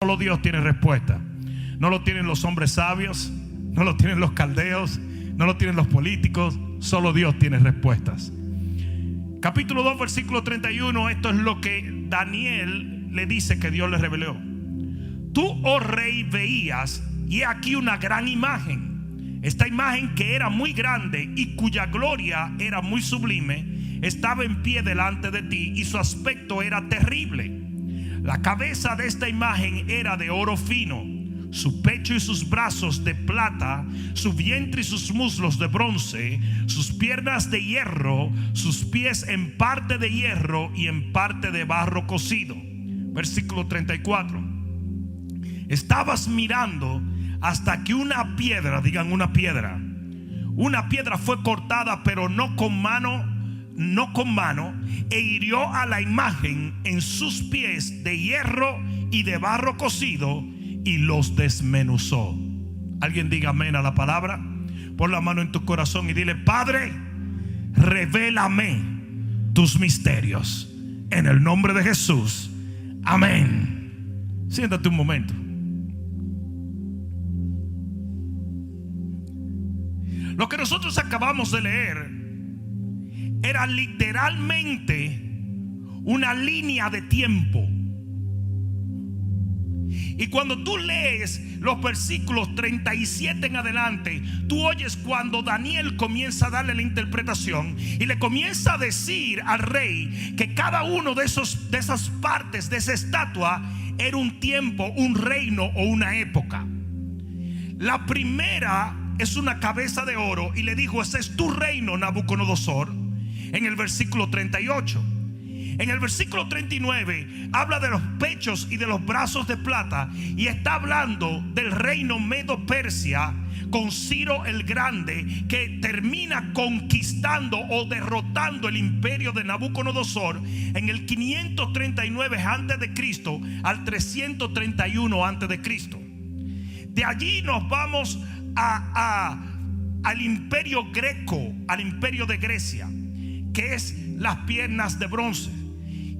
Solo Dios tiene respuesta. No lo tienen los hombres sabios, no lo tienen los caldeos, no lo tienen los políticos. Solo Dios tiene respuestas. Capítulo 2, versículo 31. Esto es lo que Daniel le dice que Dios le reveló. Tú, oh rey, veías, y he aquí una gran imagen. Esta imagen, que era muy grande y cuya gloria era muy sublime, estaba en pie delante de ti, y su aspecto era terrible. La cabeza de esta imagen era de oro fino, su pecho y sus brazos de plata, su vientre y sus muslos de bronce, sus piernas de hierro, sus pies en parte de hierro y en parte de barro cocido. Versículo 34. Estabas mirando hasta que una piedra, digan una piedra fue cortada, pero no con mano, e hirió a la imagen en sus pies de hierro y de barro cocido, y los desmenuzó. Alguien diga amén a la palabra. Pon la mano en tu corazón y dile: Padre, revélame tus misterios, en el nombre de Jesús, amén. Siéntate un momento. Lo que nosotros acabamos de leer era literalmente una línea de tiempo. Y cuando tú lees los versículos 37 en adelante, tú oyes cuando Daniel comienza a darle la interpretación y le comienza a decir al rey que cada uno de esas partes de esa estatua era un tiempo, un reino o una época. La primera es una cabeza de oro, y le dijo: ese es tu reino, Nabucodonosor, en el versículo 38. En el versículo 39 habla de los pechos y de los brazos de plata, y está hablando del reino Medo-Persia con Ciro el Grande, que termina conquistando o derrotando el imperio de Nabucodonosor en el 539 antes de Cristo al 331 antes de Cristo. De allí nos vamos al imperio greco, al imperio de Grecia, que es las piernas de bronce.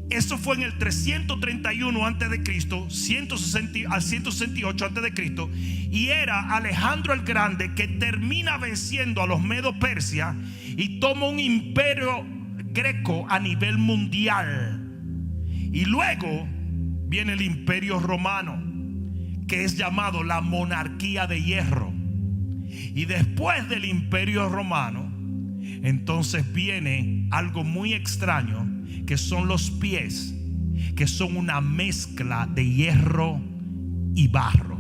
Eso fue en el 331 antes de Cristo, al 168 antes de Cristo, y era Alejandro el Grande que termina venciendo a los Medo-Persia y toma un imperio greco a nivel mundial. Y luego viene el imperio romano, que es llamado la monarquía de hierro. Y después del imperio romano, entonces viene algo muy extraño, que son los pies, que son una mezcla de hierro y barro.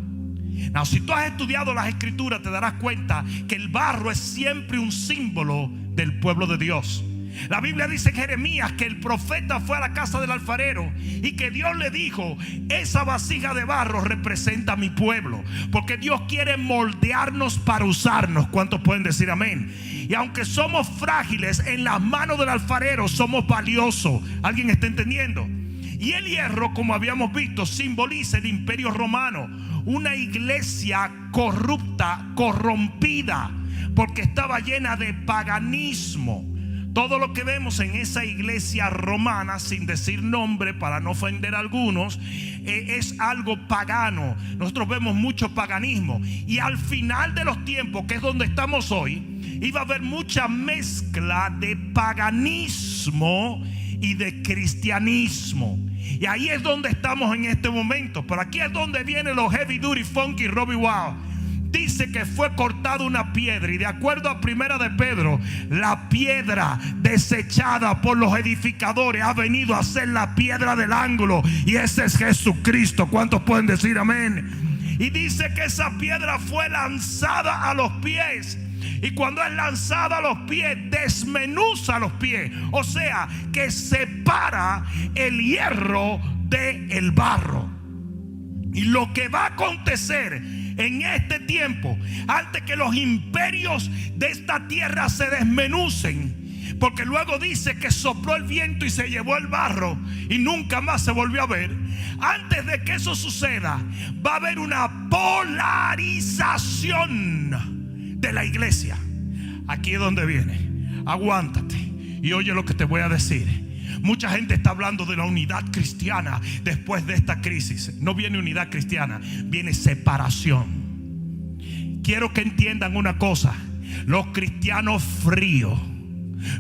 Now, si tú has estudiado las escrituras, te darás cuenta que el barro es siempre un símbolo del pueblo de Dios. La Biblia dice en Jeremías que el profeta fue a la casa del alfarero y que Dios le dijo: esa vasija de barro representa a mi pueblo, porque Dios quiere moldearnos para usarnos. ¿Cuántos pueden decir amén? Y aunque somos frágiles, en las manos del alfarero somos valiosos. ¿Alguien está entendiendo? Y el hierro, como habíamos visto, simboliza el imperio romano, una iglesia corrupta, corrompida, porque estaba llena de paganismo. Todo lo que vemos en esa iglesia romana, sin decir nombre para no ofender a algunos, es algo pagano. Nosotros vemos mucho paganismo. Y al final de los tiempos, que es donde estamos hoy, iba a haber mucha mezcla de paganismo y de cristianismo. Y ahí es donde estamos en este momento. Pero aquí es donde vienen los heavy duty, funky, Robbie Wow. Dice que fue cortada una piedra, y de acuerdo a Primera de Pedro, la piedra desechada por los edificadores ha venido a ser la piedra del ángulo, y ese es Jesucristo. ¿Cuántos pueden decir amén? Y dice que esa piedra fue lanzada a los pies, y cuando es lanzada a los pies, desmenuza los pies, o sea que separa el hierro del barro. Y lo que va a acontecer en este tiempo, antes que los imperios de esta tierra se desmenucen, porque luego dice que sopló el viento y se llevó el barro y nunca más se volvió a ver. Antes de que eso suceda, va a haber una polarización de la iglesia. Aquí es donde viene. Aguántate y oye lo que te voy a decir. Mucha gente está hablando de la unidad cristiana después de esta crisis. No viene unidad cristiana, viene separación. Quiero que entiendan una cosa: los cristianos fríos,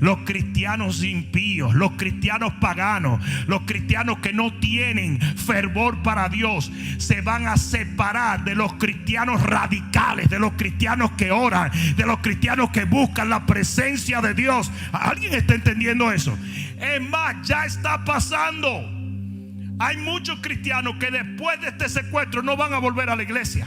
los cristianos impíos, los cristianos paganos, los cristianos que no tienen fervor para Dios, se van a separar de los cristianos radicales, de los cristianos que oran, de los cristianos que buscan la presencia de Dios. ¿Alguien está entendiendo eso? Es más, ya está pasando. Hay muchos cristianos que después de este secuestro no van a volver a la iglesia,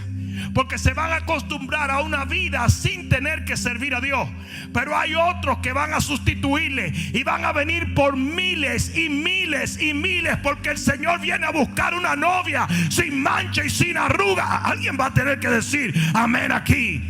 porque se van a acostumbrar a una vida sin tener que servir a Dios. Pero hay otros que van a sustituirle y van a venir por miles y miles y miles, porque el Señor viene a buscar una novia sin mancha y sin arruga. Alguien va a tener que decir amén aquí.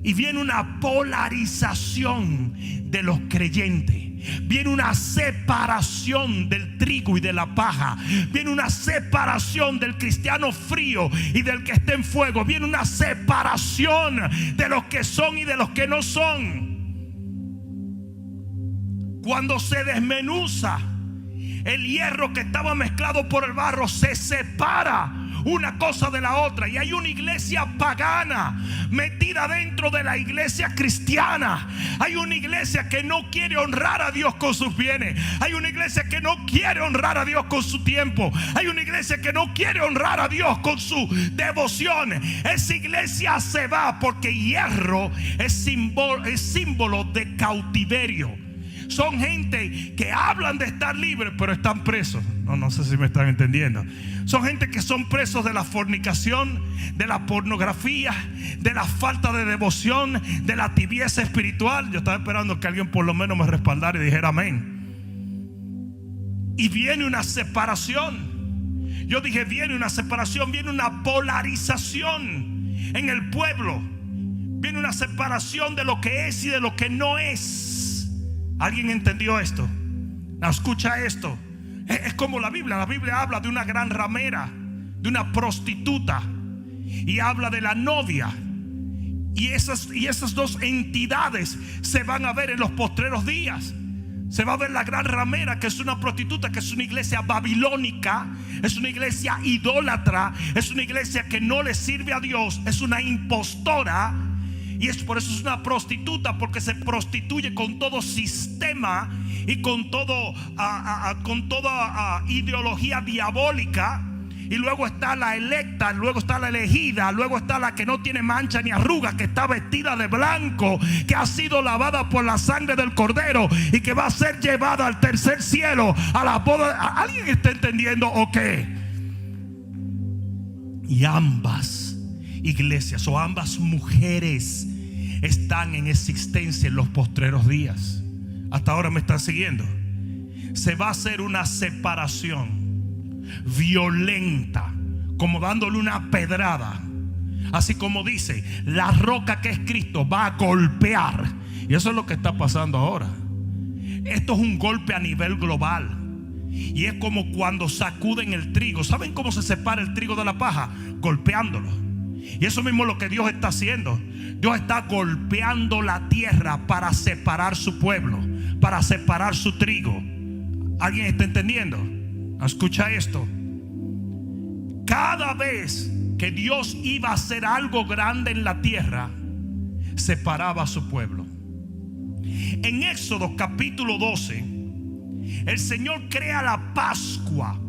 Y viene una polarización de los creyentes. Viene una separación del trigo y de la paja. Viene una separación del cristiano frío y del que está en fuego. Viene una separación de los que son y de los que no son. Cuando se desmenuza el hierro que estaba mezclado por el barro, se separa una cosa de la otra, y hay una iglesia pagana metida dentro de la iglesia cristiana. Hay una iglesia que no quiere honrar a Dios con sus bienes. Hay una iglesia que no quiere honrar a Dios con su tiempo. Hay una iglesia que no quiere honrar a Dios con su devoción. Esa iglesia se va porque hierro es símbolo de cautiverio. Son gente que hablan de estar libres, pero están presos. No sé si me están entendiendo. Son gente que son presos de la fornicación, de la pornografía, de la falta de devoción, de la tibieza espiritual. Yo estaba esperando que alguien por lo menos me respaldara y dijera amén. Y viene una separación. Yo dije, viene una separación, viene una polarización en el pueblo. Viene una separación de lo que es y de lo que no es. ¿Alguien entendió esto? No, escucha esto. Es como la Biblia. La Biblia habla de una gran ramera, de una prostituta, y habla de la novia. Y esas dos entidades se van a ver en los postreros días. Se va a ver la gran ramera, que es una prostituta, que es una iglesia babilónica, es una iglesia idólatra, es una iglesia que no le sirve a Dios, es una impostora. Y por eso es una prostituta, porque se prostituye con todo sistema y con toda ideología diabólica. Y luego está la electa, luego está la elegida, luego está la que no tiene mancha ni arruga, que está vestida de blanco, que ha sido lavada por la sangre del Cordero y que va a ser llevada al tercer cielo, a la boda. ¿Alguien está entendiendo o qué? Y ambas iglesias o ambas mujeres están en existencia en los postreros días. Hasta ahora me están siguiendo. Se va a hacer una separación violenta, como dándole una pedrada. Así como dice, la roca que es Cristo va a golpear. Y eso es lo que está pasando ahora. Esto es un golpe a nivel global. Y es como cuando sacuden el trigo. ¿Saben cómo se separa el trigo de la paja? Golpeándolo. Y eso mismo es lo que Dios está haciendo. Dios está golpeando la tierra para separar su pueblo, para separar su trigo. ¿Alguien está entendiendo? Escucha esto. Cada vez que Dios iba a hacer algo grande en la tierra, separaba a su pueblo. En Éxodo capítulo 12, el Señor crea la Pascua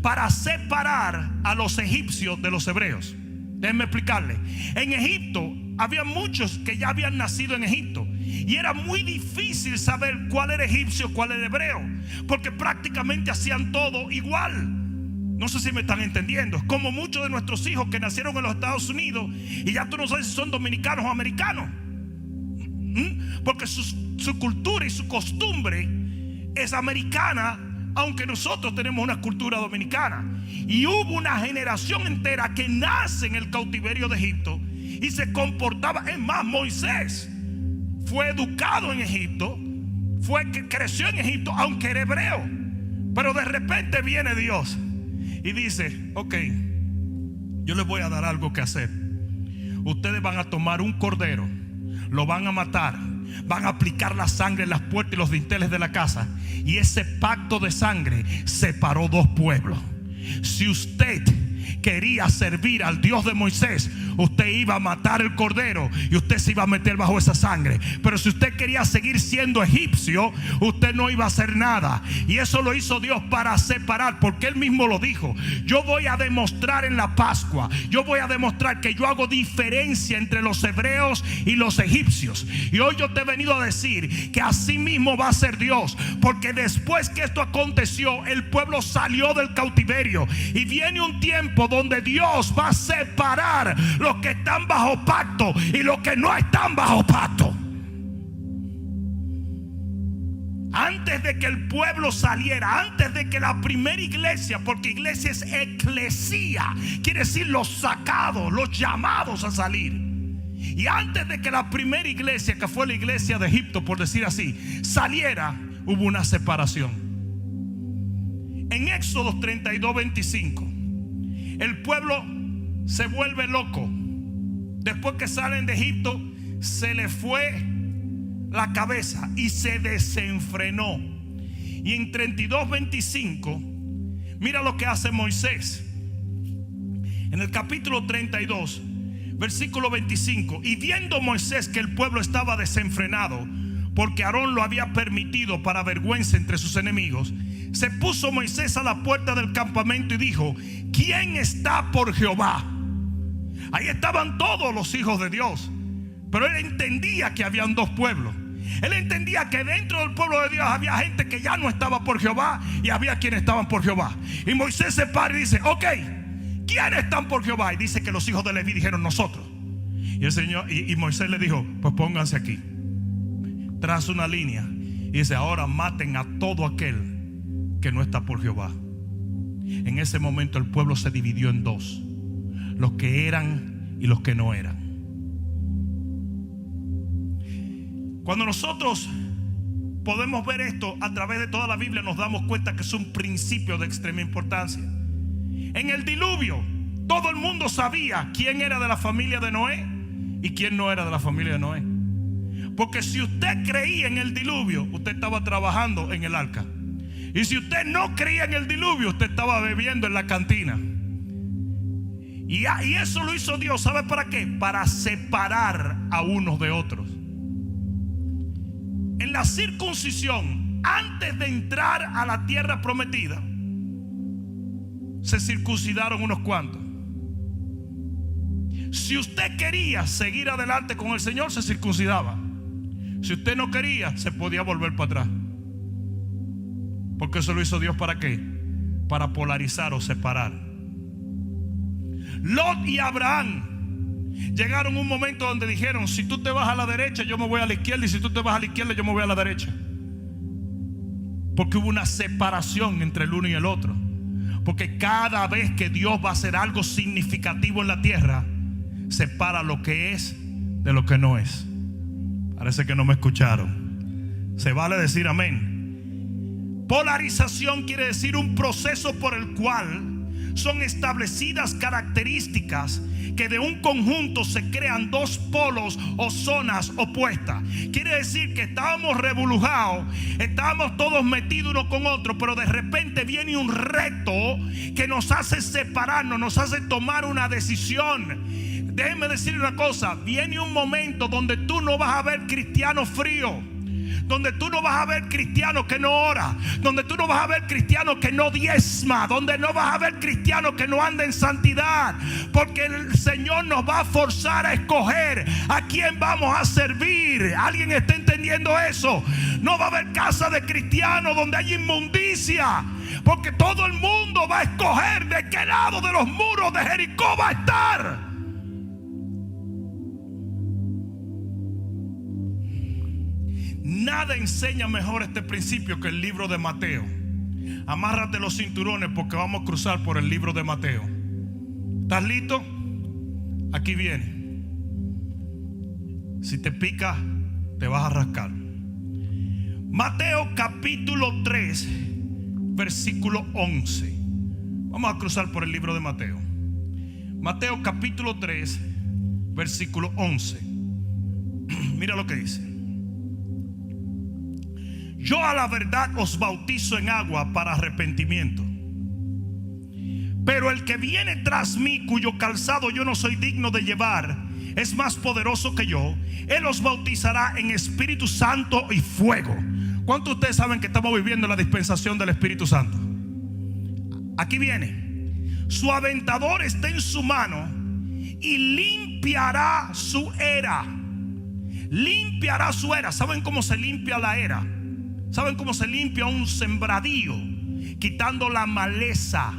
para separar a los egipcios de los hebreos. Déjenme explicarle. En Egipto había muchos que ya habían nacido en Egipto, y era muy difícil saber cuál era egipcio, cuál era hebreo, porque prácticamente hacían todo igual. No sé si me están entendiendo. Es como muchos de nuestros hijos que nacieron en los Estados Unidos y ya tú no sabes si son dominicanos o americanos, porque su cultura y su costumbre es americana, aunque nosotros tenemos una cultura dominicana. Y hubo una generación entera que nace en el cautiverio de Egipto y se comportaba. Es más, Moisés fue educado en Egipto, creció en Egipto, aunque era hebreo. Pero de repente viene Dios y dice: ok, yo les voy a dar algo que hacer. Ustedes van a tomar un cordero, lo van a matar, van a aplicar la sangre en las puertas y los dinteles de la casa. Y ese pacto de sangre separó dos pueblos. Si usted quería servir al Dios de Moisés, usted iba a matar el cordero y usted se iba a meter bajo esa sangre. Pero si usted quería seguir siendo egipcio, usted no iba a hacer nada. Y eso lo hizo Dios para separar, porque Él mismo lo dijo: yo voy a demostrar en la Pascua, yo voy a demostrar que yo hago diferencia entre los hebreos y los egipcios. Y hoy yo te he venido a decir que así mismo va a ser Dios, porque después que esto aconteció, el pueblo salió del cautiverio y viene un tiempo donde Dios va a separar los que están bajo pacto y los que no están bajo pacto. Antes de que el pueblo saliera, antes de que la primera iglesia, porque iglesia es eclesía, quiere decir los sacados, los llamados a salir. Y antes de que la primera iglesia, que fue la iglesia de Egipto, por decir así, saliera, hubo una separación. En Éxodo 32:25, el pueblo se vuelve loco. Después que salen de Egipto, se le fue la cabeza y se desenfrenó. Y en 32:25, mira lo que hace Moisés. En el capítulo 32, versículo 25: y viendo Moisés que el pueblo estaba desenfrenado, porque Aarón lo había permitido para vergüenza entre sus enemigos, se puso Moisés a la puerta del campamento y dijo: ¿quién está por Jehová? Ahí estaban todos los hijos de Dios, pero él entendía que habían dos pueblos. Él entendía que dentro del pueblo de Dios había gente que ya no estaba por Jehová y había quienes estaban por Jehová. Y Moisés se para y dice: ok, ¿quiénes están por Jehová? Y dice que los hijos de Leví dijeron: nosotros. Y el Señor y Moisés le dijo: pues pónganse aquí. Traza una línea y dice: ahora maten a todo aquel que no está por Jehová. En ese momento el pueblo se dividió en dos: los que eran y los que no eran. Cuando nosotros podemos ver esto a través de toda la Biblia, nos damos cuenta que es un principio de extrema importancia. En el diluvio, todo el mundo sabía quién era de la familia de Noé y quién no era de la familia de Noé. Porque si usted creía en el diluvio, usted estaba trabajando en el arca. Y si usted no creía en el diluvio, usted estaba bebiendo en la cantina. Y eso lo hizo Dios, ¿sabe para qué? Para separar a unos de otros. En la circuncisión, antes de entrar a la tierra prometida, se circuncidaron unos cuantos. Si usted quería seguir adelante con el Señor, se circuncidaba. Si usted no quería, se podía volver para atrás. Porque eso lo hizo Dios, ¿para qué? Para polarizar o separar. Lot y Abraham llegaron a un momento donde dijeron: si tú te vas a la derecha, yo me voy a la izquierda, y si tú te vas a la izquierda, yo me voy a la derecha. Porque hubo una separación entre el uno y el otro. Porque cada vez que Dios va a hacer algo significativo en la tierra, separa lo que es de lo que no es. Parece que no me escucharon. Se vale decir amén. Polarización quiere decir un proceso por el cual son establecidas características que de un conjunto se crean dos polos o zonas opuestas. Quiere decir que estábamos revolujados, estábamos todos metidos uno con otro, pero de repente viene un reto que nos hace separarnos, nos hace tomar una decisión. Déjenme decirle una cosa: viene un momento donde tú no vas a ver cristiano frío, donde tú no vas a ver cristiano que no ora, donde tú no vas a ver cristiano que no diezma, donde no vas a ver cristiano que no anda en santidad, porque el Señor nos va a forzar a escoger a quién vamos a servir. ¿Alguien está entendiendo eso? No va a haber casa de cristianos donde hay inmundicia, porque todo el mundo va a escoger de qué lado de los muros de Jericó va a estar. Nada enseña mejor este principio que el libro de Mateo. Amárrate los cinturones porque vamos a cruzar por el libro de Mateo. ¿Estás listo? Aquí viene. Si te pica, te vas a rascar. Mateo capítulo 3, versículo 11. Vamos a cruzar por el libro de Mateo. Mateo capítulo 3, versículo 11. Mira lo que dice. yo a la verdad os bautizo en agua para arrepentimiento. Pero el que viene tras mí, cuyo calzado yo no soy digno de llevar, es más poderoso que yo. Él os bautizará en Espíritu Santo y fuego. ¿Cuántos de ustedes saben que estamos viviendo la dispensación del Espíritu Santo? Aquí viene. Su aventador está en su mano y limpiará su era. Limpiará su era. ¿Saben cómo se limpia la era? ¿Saben cómo se limpia un sembradío? Quitando la maleza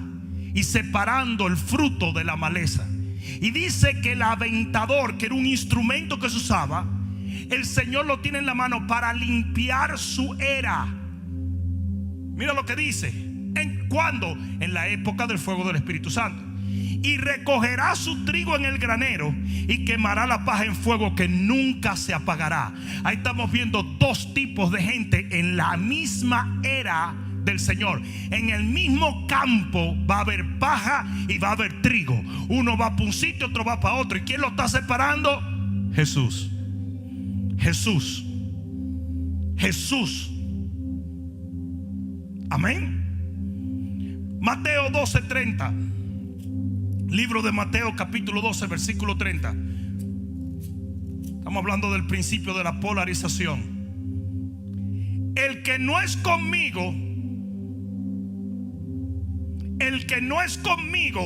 y separando el fruto de la maleza. Y dice que el aventador, que era un instrumento que se usaba, el Señor lo tiene en la mano para limpiar su era. Mira lo que dice. ¿Cuándo? En la época del fuego del Espíritu Santo. Y recogerá su trigo en el granero y quemará la paja en fuego que nunca se apagará. Ahí estamos viendo dos tipos de gente en la misma era del Señor. En el mismo campo va a haber paja y va a haber trigo. Uno va para un sitio, otro va para otro. ¿Y quién lo está separando? Jesús. Jesús. Jesús. Amén. Mateo 12:30. Libro de Mateo capítulo 12 versículo 30. Estamos hablando del principio de la polarización. El que no es conmigo, el que no es conmigo,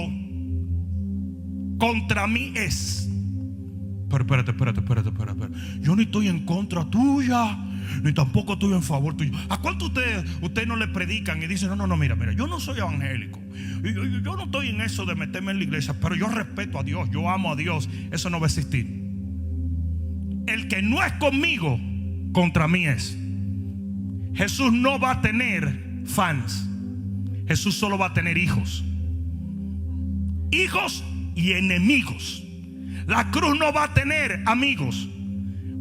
contra mí es. Pero espérate. Yo ni estoy en contra tuya, ni tampoco estoy en favor tuyo. ¿A cuánto ustedes no le predican y dicen, no, mira, yo no soy evangélico, yo no estoy en eso de meterme en la iglesia, pero yo respeto a Dios, yo amo a Dios? Eso no va a existir. El que no es conmigo, contra mí es. Jesús no va a tener fans. Jesús solo va a tener hijos. Hijos y enemigos. La cruz no va a tener amigos.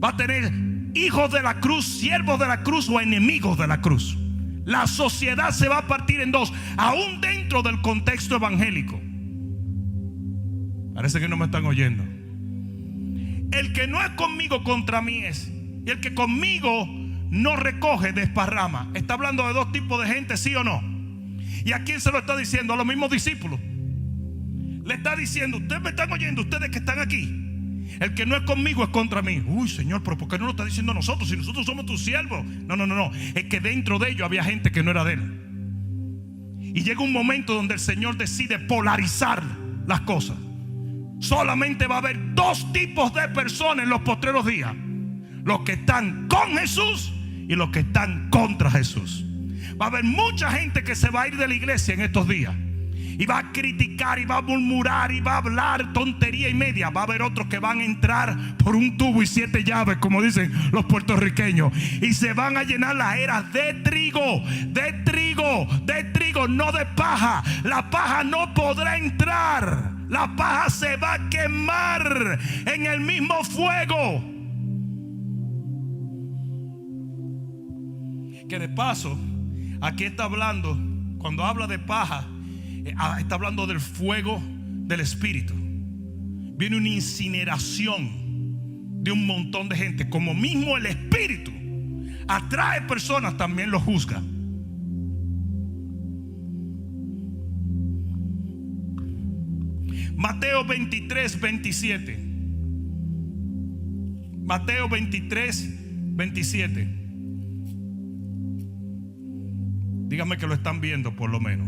Va a tener hijos de la cruz, siervos de la cruz o enemigos de la cruz. La sociedad se va a partir en dos, aún dentro del contexto evangélico. Parece que no me están oyendo. El que no es conmigo, contra mí es. Y el que conmigo no recoge, desparrama. Está hablando de dos tipos de gente, ¿sí o no? ¿Y a quién se lo está diciendo? A los mismos discípulos. Le está diciendo, ustedes me están oyendo, ustedes que están aquí. El que no es conmigo es contra mí. Uy, Señor, pero ¿por qué no lo está diciendo a nosotros? Si nosotros somos tus siervos. No. Es que dentro de ellos había gente que no era de él. Y llega un momento donde el Señor decide polarizar las cosas. Solamente va a haber dos tipos de personas en los postreros días: los que están con Jesús y los que están contra Jesús. Va a haber mucha gente que se va a ir de la iglesia en estos días y va a criticar y va a murmurar y va a hablar tontería y media. Va a haber otros que van a entrar por un tubo y 7 llaves, como dicen los puertorriqueños, y se van a llenar las eras de trigo, no de paja. La paja no podrá entrar. La paja se va a quemar en el mismo fuego. Que de paso, aquí está hablando, cuando habla de paja, está hablando del fuego del Espíritu. Viene una incineración de un montón de gente. Como mismo el Espíritu atrae personas, también lo juzga. Mateo 23:27. Mateo 23:27. Dígame que lo están viendo por lo menos.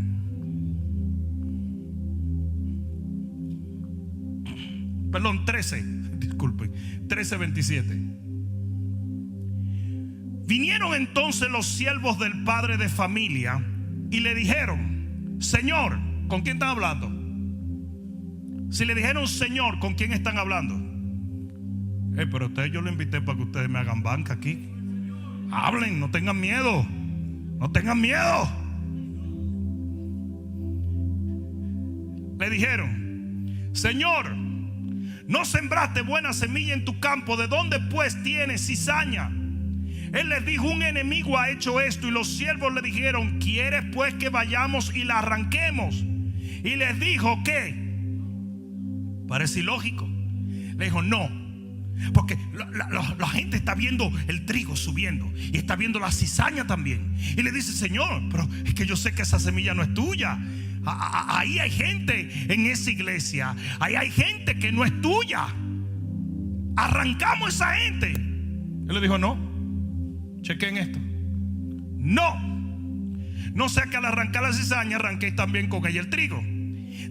Perdón, 13. Disculpen. 13:27. Vinieron entonces los siervos del padre de familia y le dijeron: Señor, ¿con quién están hablando? Si le dijeron Señor, ¿con quién están hablando? Pero ustedes, yo lo invité para que ustedes me hagan banca aquí. Hablen, no tengan miedo. No tengan miedo. Le dijeron: Señor, ¿no sembraste buena semilla en tu campo? ¿De dónde pues tienes cizaña? Él les dijo: un enemigo ha hecho esto. Y los siervos le dijeron: ¿quieres pues que vayamos y la arranquemos? Y les dijo: ¿qué? Parece ilógico. Le dijo: no, Porque la gente está viendo el trigo subiendo y está viendo la cizaña también. Y le dice: Señor, pero es que yo sé que esa semilla no es tuya. Ahí hay gente en esa iglesia, ahí hay gente que no es tuya. Arrancamos esa gente. Él le dijo: no, chequen esto. No sea que al arrancar la cizaña arranquéis también con ella el trigo.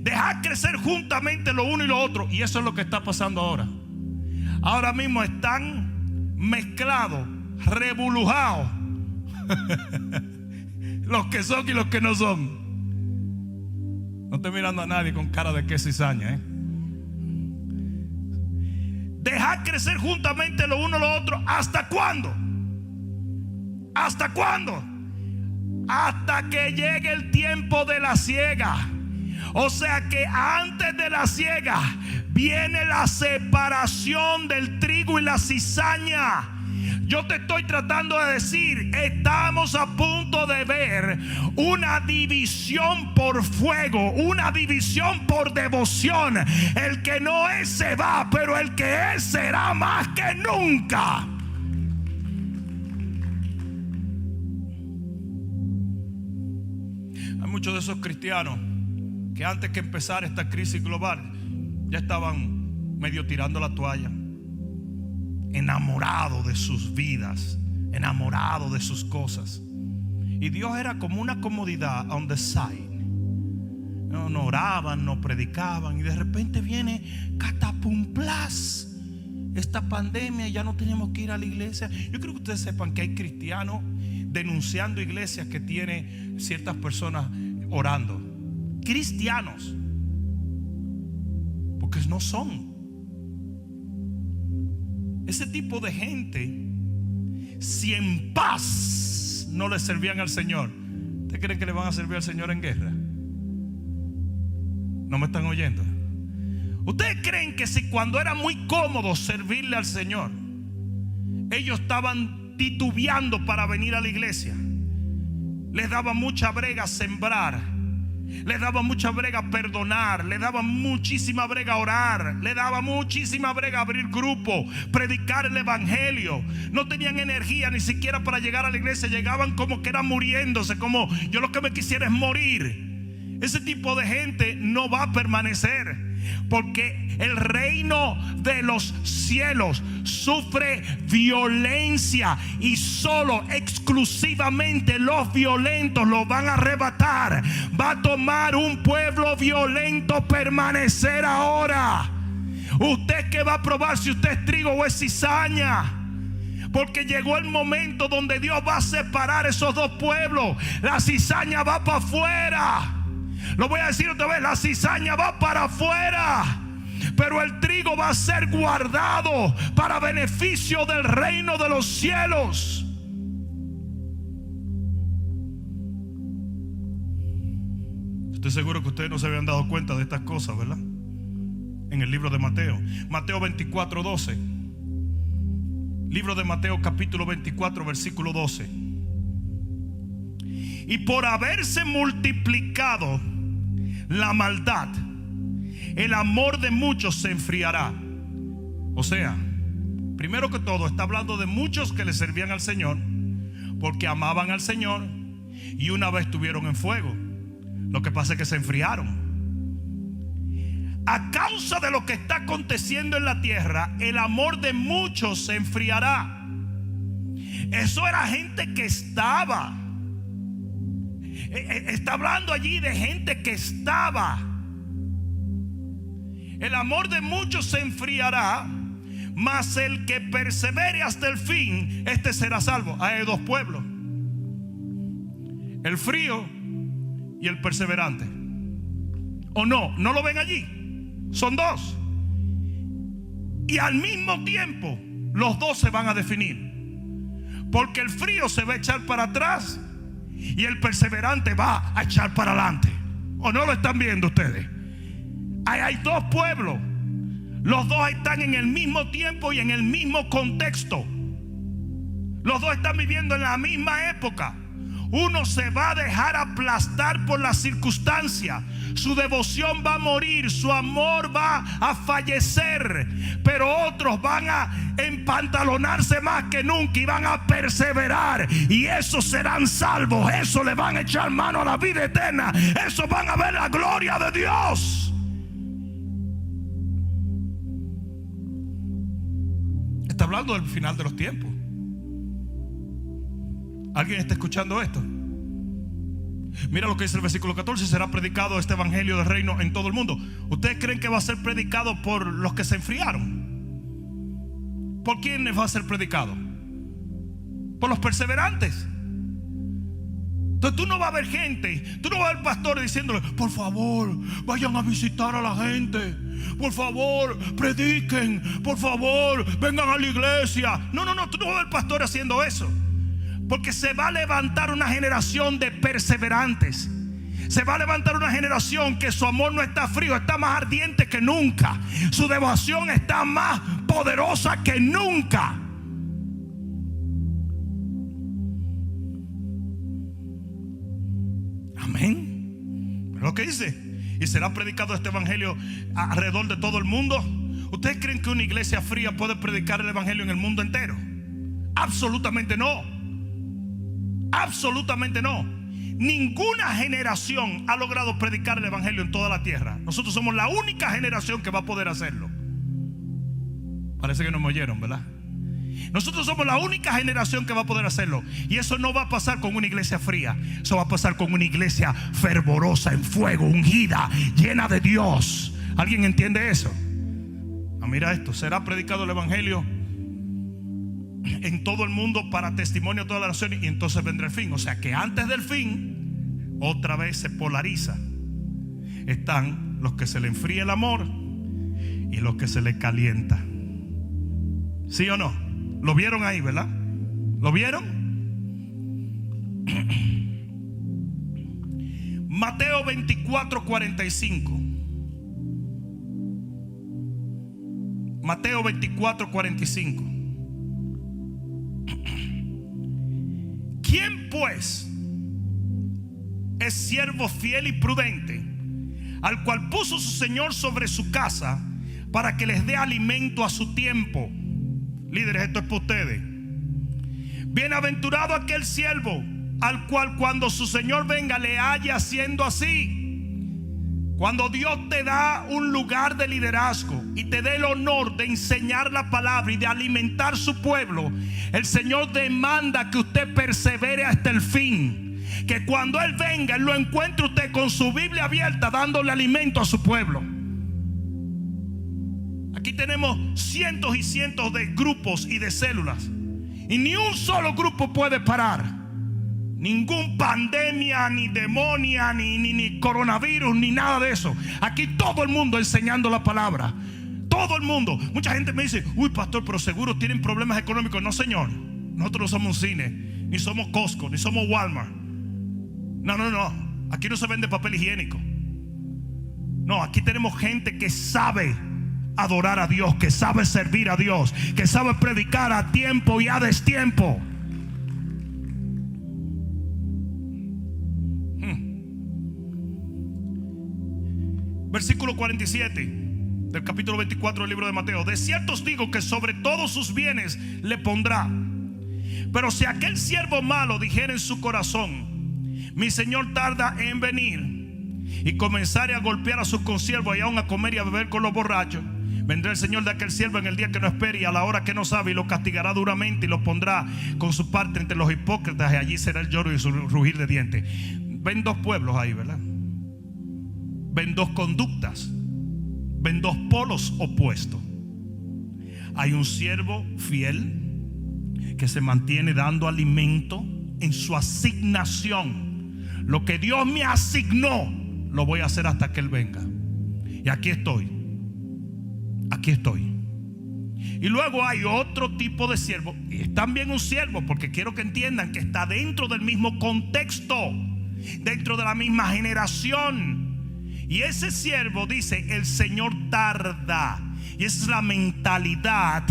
Dejad crecer juntamente lo uno y lo otro. Y eso es lo que está pasando ahora. Ahora mismo están mezclados, rebulujados los que son y los que no son. No estoy mirando a nadie con cara de que es cizaña, Dejad crecer juntamente lo uno y lo otro. ¿Hasta cuándo? ¿Hasta cuándo? Hasta que llegue el tiempo de la siega. O sea que antes de la siega viene la separación del trigo y la cizaña. Yo te estoy tratando de decir, estamos a punto de ver una división por fuego, una división por devoción. El que no es se va, pero el que es será más que nunca. Hay muchos de esos cristianos que antes que empezara esta crisis global ya estaban medio tirando la toalla, enamorados de sus vidas, enamorados de sus cosas. Y Dios era como una comodidad on the side. No oraban, no predicaban, y de repente viene catapumplas esta pandemia y ya no tenemos que ir a la iglesia. Yo creo que ustedes sepan que hay cristianos denunciando iglesias que tiene ciertas personas orando. Cristianos, porque no son. Ese tipo de gente, si en paz no le servían al Señor, ¿ustedes creen que le van a servir al Señor en guerra? ¿No me están oyendo? ¿Ustedes creen que si cuando era muy cómodo servirle al Señor, ellos estaban titubeando para venir a la iglesia? Les daba mucha brega sembrar, les daba mucha brega perdonar, les daba muchísima brega orar, les daba muchísima brega abrir grupo, predicar el evangelio. No tenían energía ni siquiera para llegar a la iglesia. Llegaban como que eran muriéndose, como yo lo que me quisiera es morir. Ese tipo de gente no va a permanecer, porque el reino de los cielos sufre violencia, y solo exclusivamente los violentos lo van a arrebatar. Va a tomar un pueblo violento permanecer ahora. ¿Usted qué va a probar si usted es trigo o es cizaña? Porque llegó el momento donde Dios va a separar esos dos pueblos. La cizaña va para afuera. Lo voy a decir otra vez: la cizaña va para afuera, pero el trigo va a ser guardado para beneficio del reino de los cielos. Estoy seguro que ustedes no se habían dado cuenta de estas cosas, ¿verdad? En el libro de Mateo, Mateo 24:12. Libro de Mateo capítulo 24 versículo 12. Y por haberse multiplicado la maldad, el amor de muchos se enfriará. O sea, primero que todo está hablando de muchos que le servían al Señor porque amaban al Señor, y una vez estuvieron en fuego. Lo que pasa es que se enfriaron. A causa de lo que está aconteciendo en la tierra, el amor de muchos se enfriará. Eso era gente que estaba. Está hablando allí de gente que estaba. El amor de muchos se enfriará, mas el que persevere hasta el fin, este será salvo. Hay dos pueblos: el frío y el perseverante. ¿O no? ¿No lo ven allí? Son dos. Y al mismo tiempo los dos se van a definir, porque el frío se va a echar para atrás y el perseverante va a echar para adelante. ¿O no lo están viendo ustedes? Hay dos pueblos. Los dos están en el mismo tiempo y en el mismo contexto. Los dos están viviendo en la misma época. uno se va a dejar aplastar por las circunstancias. Su devoción va a morir, su amor va a fallecer, pero otros van a empantalonarse más que nunca y van a perseverar, y esos serán salvos. Esos le van a echar mano a la vida eterna. Esos van a ver la gloria de Dios. Está hablando del final de los tiempos. ¿Alguien está escuchando esto? Mira lo que dice el versículo 14: será predicado este evangelio del reino en todo el mundo. ¿Ustedes creen que va a ser predicado por los que se enfriaron? ¿Por quiénes va a ser predicado? Por los perseverantes. Entonces tú no vas a ver gente, tú no vas a ver pastores diciéndole: por favor, vayan a visitar a la gente, por favor, prediquen, por favor, vengan a la iglesia. No, tú no vas a ver pastores haciendo eso. Porque se va a levantar una generación de perseverantes. Se va a levantar una generación que su amor no está frío, está más ardiente que nunca. Su devoción está más poderosa que nunca. Amén. ¿Pero lo que dice? Y será predicado este evangelio alrededor de todo el mundo. ¿Ustedes creen que una iglesia fría puede predicar el evangelio en el mundo entero? Absolutamente no. Absolutamente no. Ninguna generación ha logrado predicar el evangelio en toda la tierra. Nosotros somos la única generación que va a poder hacerlo. Parece que no me oyeron, ¿verdad? Nosotros somos la única generación que va a poder hacerlo. Y eso no va a pasar con una iglesia fría. Eso va a pasar con una iglesia fervorosa, en fuego, ungida, llena de Dios. ¿Alguien entiende eso? Mira esto: será predicado el evangelio en todo el mundo para testimonio a todas las naciones, y entonces vendrá el fin. O sea que antes del fin otra vez se polariza. Están los que se le enfría el amor y los que se le calienta. ¿Sí o no? ¿Lo vieron ahí, verdad? ¿Lo vieron? Mateo 24:45. Mateo 24:45. ¿Quién pues es siervo fiel y prudente, al cual puso su señor sobre su casa, para que les dé alimento a su tiempo? Líderes, esto es para ustedes. Bienaventurado aquel siervo al cual cuando su señor venga le halle haciendo así. Cuando Dios te da un lugar de liderazgo y te dé el honor de enseñar la palabra y de alimentar su pueblo, el Señor demanda que usted persevere hasta el fin. Que cuando Él venga, Él lo encuentre usted con su Biblia abierta, dándole alimento a su pueblo. Aquí tenemos cientos y cientos de grupos y de células, y ni un solo grupo puede parar. Ningún pandemia, ni demonia, ni coronavirus, ni nada de eso. Aquí todo el mundo enseñando la palabra. Todo el mundo. Mucha gente me dice: uy, pastor, pero seguro tienen problemas económicos. No, señor. Nosotros no somos un cine, ni somos Costco, ni somos Walmart. No. Aquí no se vende papel higiénico. No, aquí tenemos gente que sabe adorar a Dios, que sabe servir a Dios, que sabe predicar a tiempo y a destiempo. Versículo 47 del capítulo 24 del libro de Mateo: de cierto os digo que sobre todos sus bienes le pondrá. Pero si aquel siervo malo dijera en su corazón: mi señor tarda en venir, y comenzare a golpear a sus consiervos y aún a comer y a beber con los borrachos, vendrá el señor de aquel siervo en el día que no espere y a la hora que no sabe, y lo castigará duramente y lo pondrá con su parte entre los hipócritas, y allí será el lloro y el rugir de dientes. Ven dos pueblos ahí, ¿verdad? Ven dos conductas, ven dos polos opuestos. Hay un siervo fiel que se mantiene dando alimento en su asignación. Lo que Dios me asignó lo voy a hacer hasta que Él venga. Y aquí estoy. Y luego hay otro tipo de siervo, y es también un siervo, porque quiero que entiendan que está dentro del mismo contexto, dentro de la misma generación. Y ese siervo dice: el Señor tarda. Y esa es la mentalidad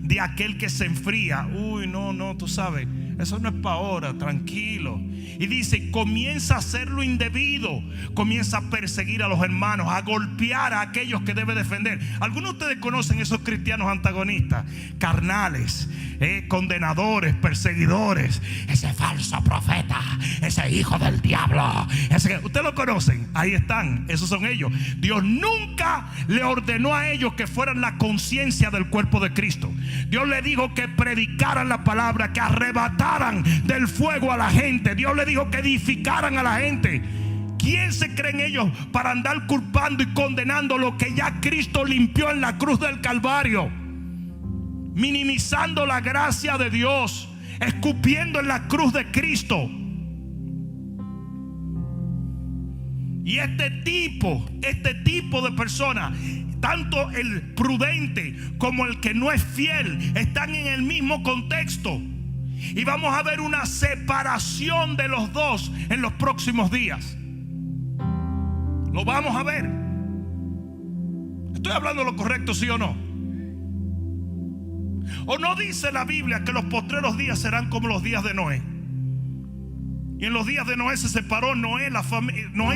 de aquel que se enfría. Uy, no, tú sabes, Eso no es para ahora, tranquilo. Y dice, comienza a hacer lo indebido. Comienza a perseguir a los hermanos, a golpear a aquellos que debe defender. Algunos de ustedes conocen esos cristianos antagonistas, carnales, condenadores, perseguidores. Ese falso profeta, ese hijo del diablo, ustedes lo conocen. Ahí están, esos son ellos. Dios nunca le ordenó a ellos que fueran la conciencia del cuerpo de Cristo. Dios le dijo que predicaran la palabra, que arrebataran del fuego a la gente. Dios le dijo que edificaran a la gente. ¿Quién se creen ellos para andar culpando y condenando lo que ya Cristo limpió en la cruz del Calvario? Minimizando la gracia de Dios, escupiendo en la cruz de Cristo. Y este tipo de personas, tanto el prudente como el que no es fiel, están en el mismo contexto. Y vamos a ver una separación de los dos en los próximos días. Lo vamos a ver. ¿Estoy hablando lo correcto, sí o no? ¿O no dice la Biblia que los postreros días serán como los días de Noé? Y en los días de Noé se separó Noé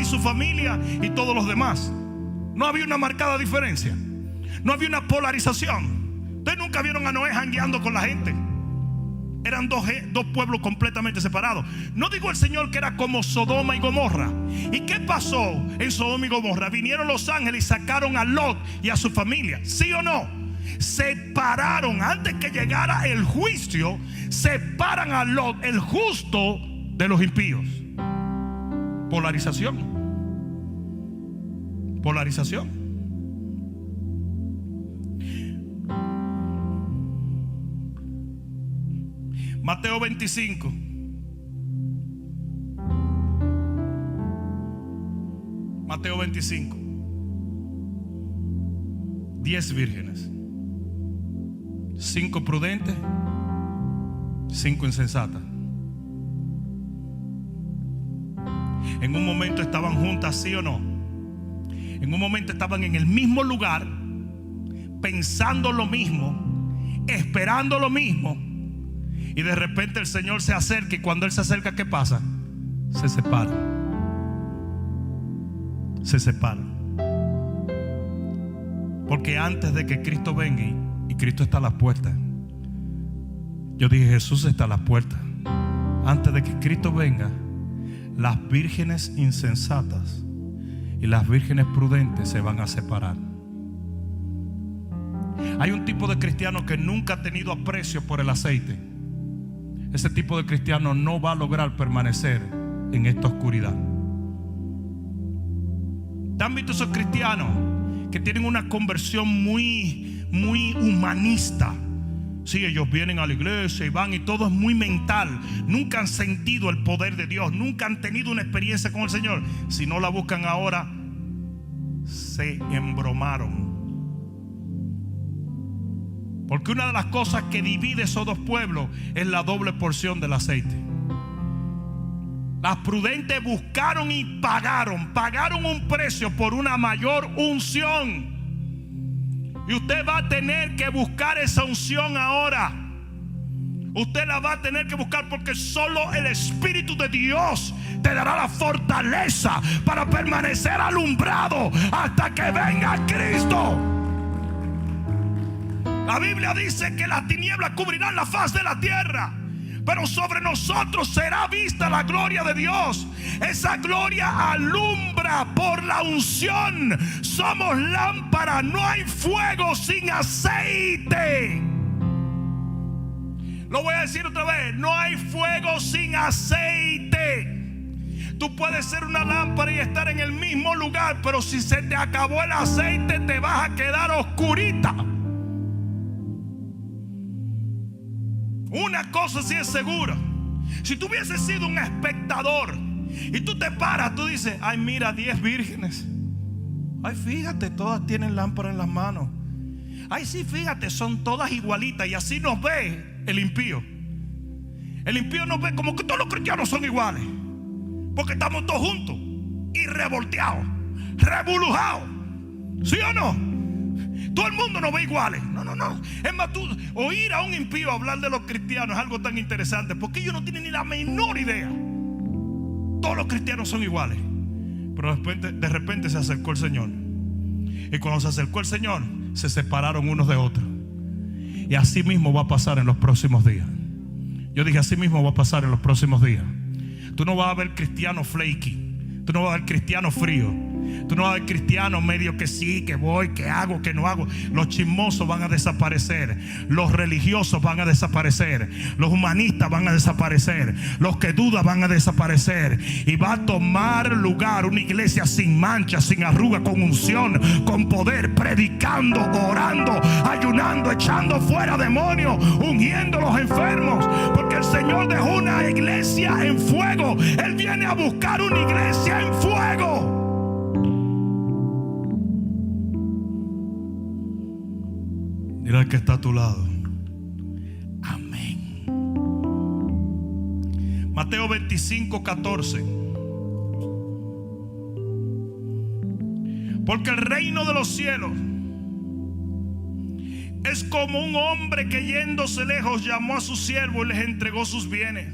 y su familia y todos los demás. No había una marcada diferencia. No había una polarización. Ustedes nunca vieron a Noé jangueando con la gente. Eran dos pueblos completamente separados. No digo el Señor que era como Sodoma y Gomorra. ¿Y qué pasó en Sodoma y Gomorra? Vinieron los ángeles y sacaron a Lot y a su familia. ¿Sí o no? Separaron, antes que llegara el juicio, separan a Lot, el justo, de los impíos. Polarización. Mateo 25. Mateo 25. 10 vírgenes, 5 prudentes, 5 insensatas. En un momento estaban juntas, ¿sí o no? En un momento estaban en el mismo lugar, pensando lo mismo, esperando lo mismo. Y de repente el Señor se acerca, y cuando Él se acerca, ¿qué pasa? Se separan. Se separan. Porque antes de que Cristo venga, y Cristo está a las puertas. Yo dije, Jesús está a las puertas. Antes de que Cristo venga, las vírgenes insensatas y las vírgenes prudentes se van a separar. Hay un tipo de cristiano que nunca ha tenido aprecio por el aceite. Ese tipo de cristiano no va a lograr permanecer en esta oscuridad. ¿Te han visto esos cristianos que tienen una conversión muy humanista? Sí, ellos vienen a la iglesia y van, y todo es muy mental. Nunca han sentido el poder de Dios, nunca han tenido una experiencia con el Señor. Si no la buscan ahora, se embromaron. Porque una de las cosas que divide esos dos pueblos es la doble porción del aceite. Las prudentes buscaron y pagaron un precio por una mayor unción. Y usted va a tener que buscar esa unción ahora. Usted la va a tener que buscar, porque solo el Espíritu de Dios te dará la fortaleza para permanecer alumbrado hasta que venga Cristo. La Biblia dice que las tinieblas cubrirán la faz de la tierra, pero sobre nosotros será vista la gloria de Dios. Esa gloria alumbra por la unción. Somos lámpara, no hay fuego sin aceite. Lo voy a decir otra vez: no hay fuego sin aceite. Tú puedes ser una lámpara y estar en el mismo lugar, pero si se te acabó el aceite, te vas a quedar oscurita. Una cosa sí es segura: si tú hubieses sido un espectador y tú te paras, tú dices, ay, mira, 10 vírgenes. Ay, fíjate, todas tienen lámpara en las manos. Ay, sí, fíjate, son todas igualitas. Y así nos ve el impío. El impío nos ve como que todos los cristianos son iguales, porque estamos todos juntos y revolteados, revolujados. ¿Sí o no? Todo el mundo nos ve iguales. No. Es más, oír a un impío hablar de los cristianos es algo tan interesante, porque ellos no tienen ni la menor idea. Todos los cristianos son iguales. Pero de repente se acercó el Señor. Y cuando se acercó el Señor, se separaron unos de otros. Y así mismo va a pasar en los próximos días. Yo dije, así mismo va a pasar en los próximos días. Tú no vas a ver cristianos flaky. Tú no vas a ver cristianos fríos. Tú no vas a ver cristianos medio que sí, que voy, que hago, que no hago. Los chismosos van a desaparecer. Los religiosos van a desaparecer. Los humanistas van a desaparecer. Los que dudan van a desaparecer. Y va a tomar lugar una iglesia sin mancha, sin arruga, con unción, con poder, predicando, orando, ayunando, echando fuera demonios, ungiendo a los enfermos. Porque el Señor dejó una iglesia en fuego. Él viene a buscar una iglesia en fuego. Mira el que está a tu lado. Amén. Mateo 25:14. Porque el reino de los cielos es como un hombre que yéndose lejos llamó a sus siervos y les entregó sus bienes.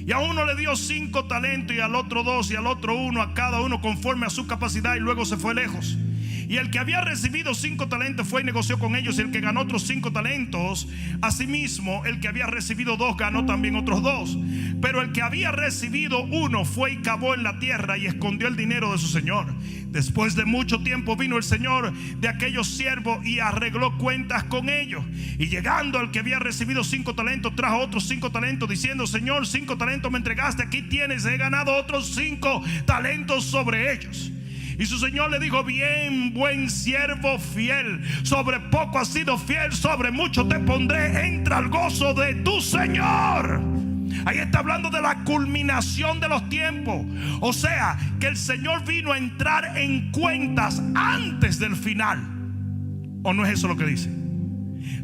Y a uno le dio 5 talentos, y al otro 2, y al otro 1, a cada uno conforme a su capacidad, y luego se fue lejos. Y el que había recibido 5 talentos fue y negoció con ellos, y el que ganó otros 5 talentos, asimismo el que había recibido 2 ganó también otros 2. Pero el que había recibido 1 fue y cavó en la tierra y escondió el dinero de su señor. Después de mucho tiempo vino el señor de aquellos siervos y arregló cuentas con ellos. Y llegando al que había recibido 5 talentos, trajo otros 5 talentos, diciendo: Señor, 5 talentos me entregaste, aquí tienes, he ganado otros 5 talentos sobre ellos. Y su señor le dijo: bien, buen siervo fiel, sobre poco has sido fiel, sobre mucho te pondré, entra al gozo de tu señor. Ahí está hablando de la culminación de los tiempos. O sea, que el Señor vino a entrar en cuentas antes del final. ¿O no es eso lo que dice?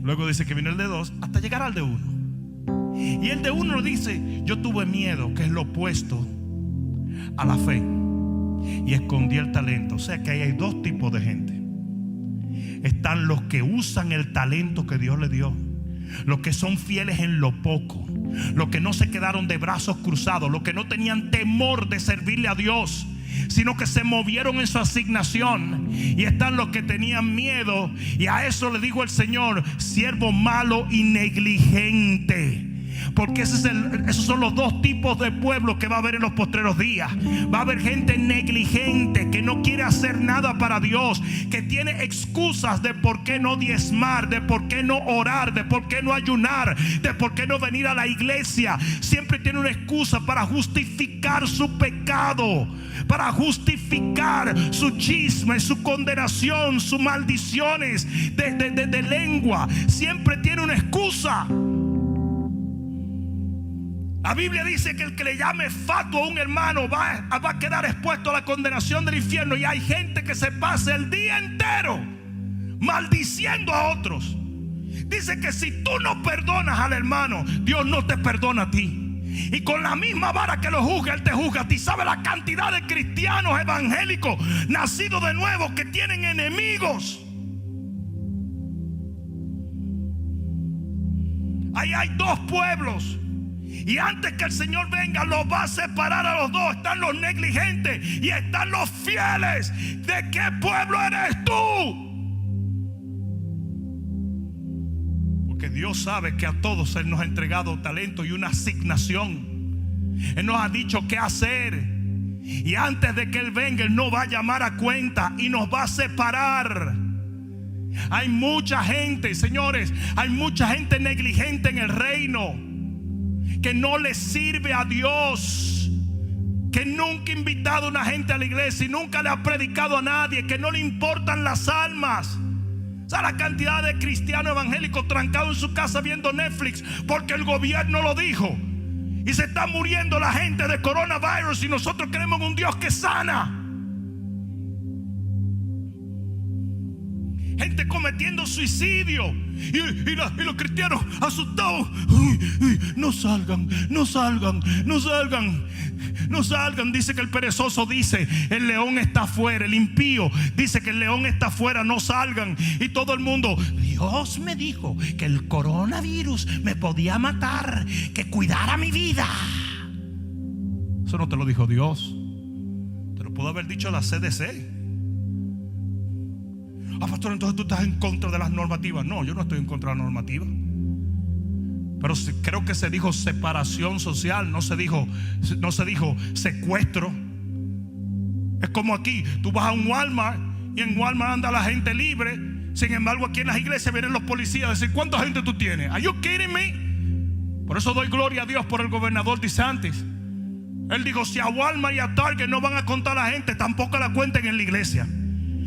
Luego dice que vino el de 2 hasta llegar al de 1. Y el de 1 dice: yo tuve miedo, que es lo opuesto a la fe, y escondí el talento. O sea que ahí hay 2 tipos de gente. Están los que usan el talento que Dios le dio, los que son fieles en lo poco, los que no se quedaron de brazos cruzados, los que no tenían temor de servirle a Dios, sino que se movieron en su asignación. Y están los que tenían miedo, y a eso le dijo el Señor: siervo malo y negligente. Porque esos son los 2 tipos de pueblo que va a haber en los postreros días. Va a haber gente negligente que no quiere hacer nada para Dios, que tiene excusas de por qué no diezmar, de por qué no orar, de por qué no ayunar, de por qué no venir a la iglesia. Siempre tiene una excusa para justificar su pecado, para justificar su chisme, su condenación, sus maldiciones de lengua. Siempre tiene una excusa. La Biblia dice que el que le llame fatuo a un hermano va a quedar expuesto a la condenación del infierno. Y hay gente que se pasa el día entero maldiciendo a otros. Dice que si tú no perdonas al hermano, Dios no te perdona a ti. Y con la misma vara que lo juzga, Él te juzga a ti. ¿Sabe la cantidad de cristianos evangélicos nacidos de nuevo que tienen enemigos? Ahí hay 2 pueblos. Y antes que el Señor venga, los va a separar a los 2. Están los negligentes y están los fieles. ¿De qué pueblo eres tú? Porque Dios sabe que a todos Él nos ha entregado talento y una asignación. Él nos ha dicho qué hacer. Y antes de que Él venga, Él nos va a llamar a cuenta y nos va a separar. Hay mucha gente, señores, hay mucha gente negligente en el reino, que no le sirve a Dios, que nunca ha invitado a una gente a la iglesia y nunca le ha predicado a nadie, que no le importan las almas. O sea, la cantidad de cristianos evangélicos trancados en su casa viendo Netflix porque el gobierno lo dijo, y se está muriendo la gente de coronavirus, y nosotros creemos en un Dios que sana. Gente gente cometiendo suicidio. Y los cristianos asustados. Uy, no salgan, no salgan, no salgan, no salgan. Dice que el perezoso dice: el león está afuera. El impío dice que el león está afuera, no salgan. Y todo el mundo: Dios me dijo que el coronavirus me podía matar, que cuidara mi vida. Eso no te lo dijo Dios, te lo pudo haber dicho la CDC. Pastor, entonces tú estás en contra de las normativas. No, yo no estoy en contra de las normativas, pero creo que se dijo separación social, no se dijo secuestro. Es como aquí, tú vas a un Walmart y en Walmart anda la gente libre. Sin embargo, aquí en las iglesias vienen los policías a decir: ¿cuánta gente tú tienes? ¿Are you kidding me? Por eso doy gloria a Dios por el gobernador DeSantis. Él dijo: si a Walmart y a Target no van a contar a la gente, tampoco la cuenten en la iglesia.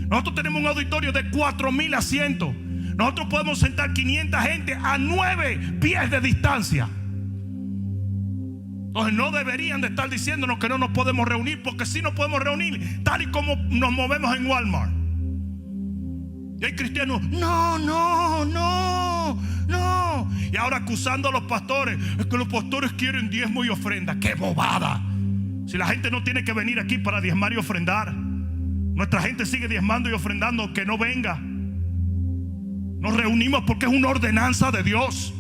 Nosotros tenemos un auditorio de 4,000 asientos. Nosotros podemos sentar 500 gente a 9 pies de distancia. Entonces no deberían de estar diciéndonos que no nos podemos reunir, porque sí nos podemos reunir tal y como nos movemos en Walmart. Y hay cristianos: no. Y ahora acusando a los pastores: es que los pastores quieren diezmo y ofrenda. ¡Qué bobada! Si la gente no tiene que venir aquí para diezmar y ofrendar. Nuestra gente sigue diezmando y ofrendando, que no venga. Nos reunimos porque es una ordenanza de Dios.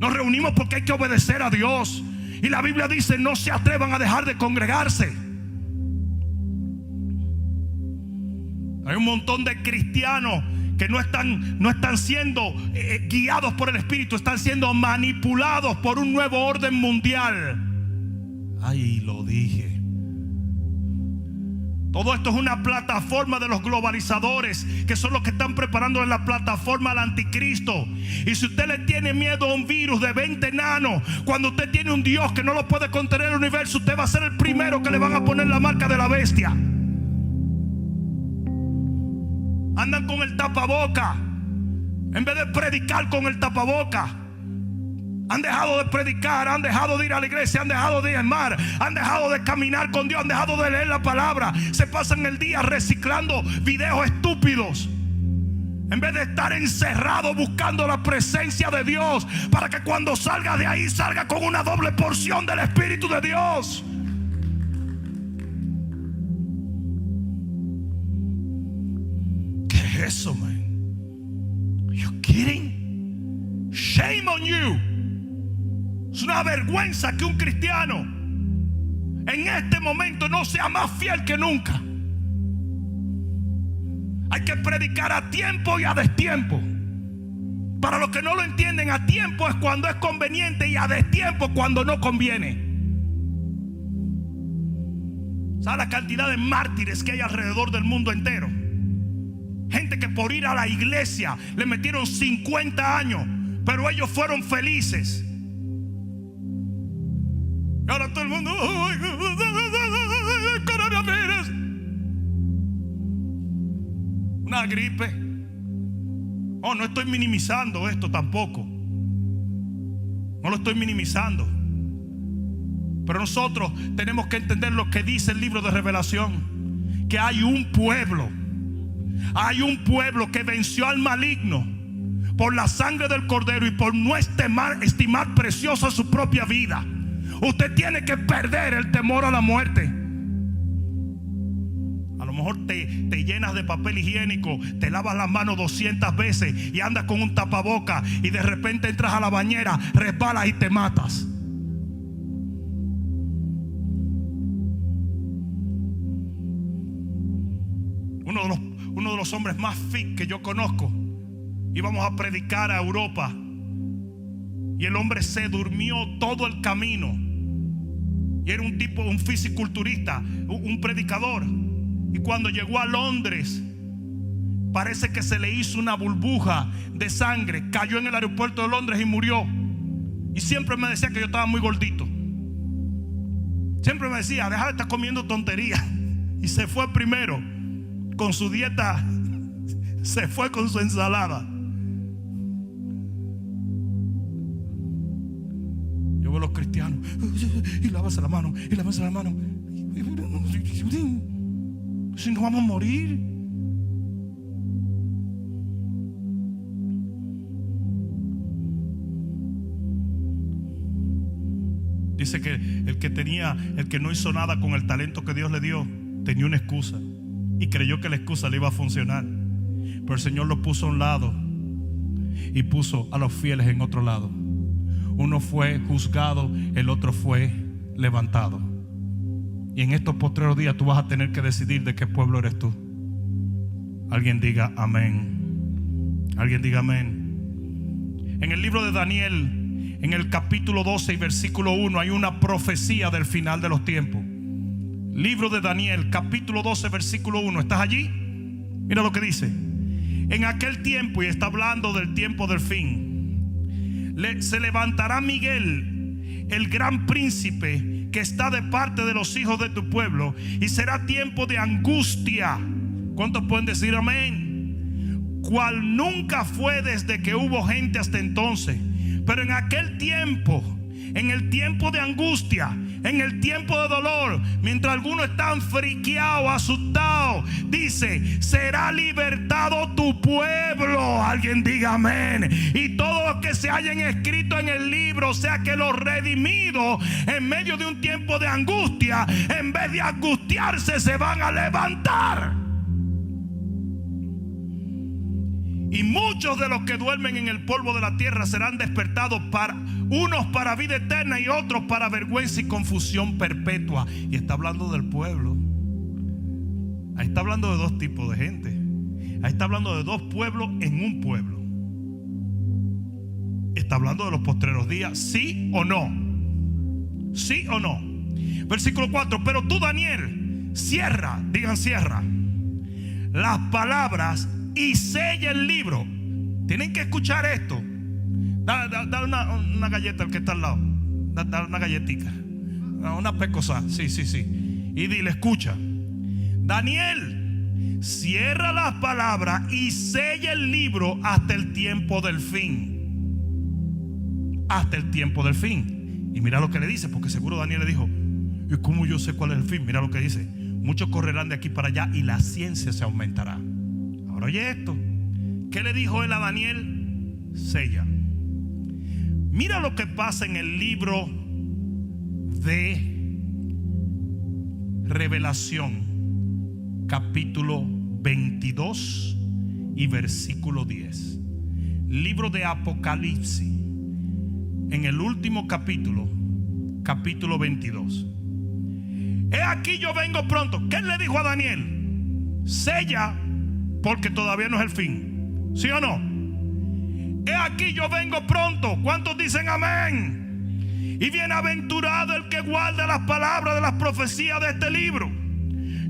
Nos reunimos porque hay que obedecer a Dios. Y la Biblia dice: no se atrevan a dejar de congregarse. Hay un montón de cristianos que no están siendo guiados por el Espíritu, están siendo manipulados por un nuevo orden mundial. Ay, lo dije. Todo esto es una plataforma de los globalizadores, que son los que están preparando la plataforma al anticristo. Y si usted le tiene miedo a un virus de 20 enanos, cuando usted tiene un Dios que no lo puede contener en el universo, usted va a ser el primero que le van a poner la marca de la bestia. Andan con el tapaboca en vez de predicar con el tapaboca. Han dejado de predicar, han dejado de ir a la iglesia, han dejado de diezmar, han dejado de caminar con Dios, han dejado de leer la palabra. Se pasan el día reciclando videos estúpidos, en vez de estar encerrado buscando la presencia de Dios, para que cuando salga de ahí salga con una doble porción del Espíritu de Dios. ¿Qué es eso, man? Are you kidding? Shame on you. Es una vergüenza que un cristiano en este momento no sea más fiel que nunca. Hay que predicar a tiempo y a destiempo. Para los que no lo entienden, a tiempo es cuando es conveniente y a destiempo cuando no conviene. ¿Sabe la cantidad de mártires que hay alrededor del mundo entero? Gente que por ir a la iglesia le metieron 50 años, pero ellos fueron felices. Y ahora todo el mundo: coronavirus, una gripe. Oh, no estoy minimizando esto tampoco. No lo estoy minimizando. Pero nosotros tenemos que entender lo que dice el libro de Revelación: que hay un pueblo que venció al maligno por la sangre del Cordero y por no estimar preciosa su propia vida. Usted tiene que perder el temor a la muerte. A lo mejor te llenas de papel higiénico, te lavas las manos 200 veces y andas con un tapaboca, y de repente entras a la bañera, resbalas y te matas. Uno de los hombres más fit que yo conozco, íbamos a predicar a Europa y el hombre se durmió todo el camino. Y era un tipo, un fisiculturista, un predicador. Y cuando llegó a Londres, parece que se le hizo una burbuja de sangre, cayó en el aeropuerto de Londres y murió. Y siempre me decía que yo estaba muy gordito. Siempre me decía: deja de estar comiendo tonterías. Y se fue primero con su dieta, se fue con su ensalada. Yo veo a los cristianos: y lávase la mano, y lávase la mano. Si no vamos a morir. Dice que el que no hizo nada con el talento que Dios le dio, tenía una excusa y creyó que la excusa le iba a funcionar. Pero el Señor lo puso a un lado y puso a los fieles en otro lado. Uno fue juzgado, el otro fue levantado. Y en estos postreros días tú vas a tener que decidir de qué pueblo eres tú. Alguien diga amén. Alguien diga amén. En el libro de Daniel, en el capítulo 12 y versículo 1, hay una profecía del final de los tiempos. Libro de Daniel, capítulo 12, versículo 1. ¿Estás allí? Mira lo que dice. En aquel tiempo, y está hablando del tiempo del fin, se levantará Miguel, el gran príncipe, que está de parte de los hijos de tu pueblo, y será tiempo de angustia. ¿Cuántos pueden decir amén? Cual nunca fue desde que hubo gente hasta entonces. Pero en aquel tiempo, en el tiempo de angustia, en el tiempo de dolor, mientras algunos están friqueados, asustados, dice: será libertado tu pueblo. Alguien diga amén. Y todos los que se hayan escrito en el libro, o sea que los redimidos en medio de un tiempo de angustia, en vez de angustiarse, se van a levantar. Y muchos de los que duermen en el polvo de la tierra serán despertados, unos para vida eterna y otros para vergüenza y confusión perpetua. Y está hablando del pueblo. Ahí está hablando de dos tipos de gente. Ahí está hablando de dos pueblos en un pueblo. Está hablando de los postreros días, ¿sí o no? ¿Sí o no? Versículo 4. Pero tú, Daniel, cierra, digan cierra, las palabras y sella el libro. Tienen que escuchar esto. Dale una galleta al que está al lado. Dale una galletita, una pecosa. Sí. Y dile: escucha, Daniel, cierra las palabras y sella el libro hasta el tiempo del fin. Hasta el tiempo del fin. Y mira lo que le dice, porque seguro Daniel le dijo: ¿y cómo yo sé cuál es el fin? Mira lo que dice: muchos correrán de aquí para allá y la ciencia se aumentará. Ahora oye esto. ¿Qué le dijo él a Daniel? Sella. Mira lo que pasa en el libro de Revelación, capítulo 22 y versículo 10. Libro de Apocalipsis, en el último capítulo, capítulo 22. He aquí yo vengo pronto. ¿Qué le dijo a Daniel? Sella, porque todavía no es el fin. ¿Sí o no? He aquí yo vengo pronto. ¿Cuántos dicen amén? Y bienaventurado el que guarda las palabras de las profecías de este libro.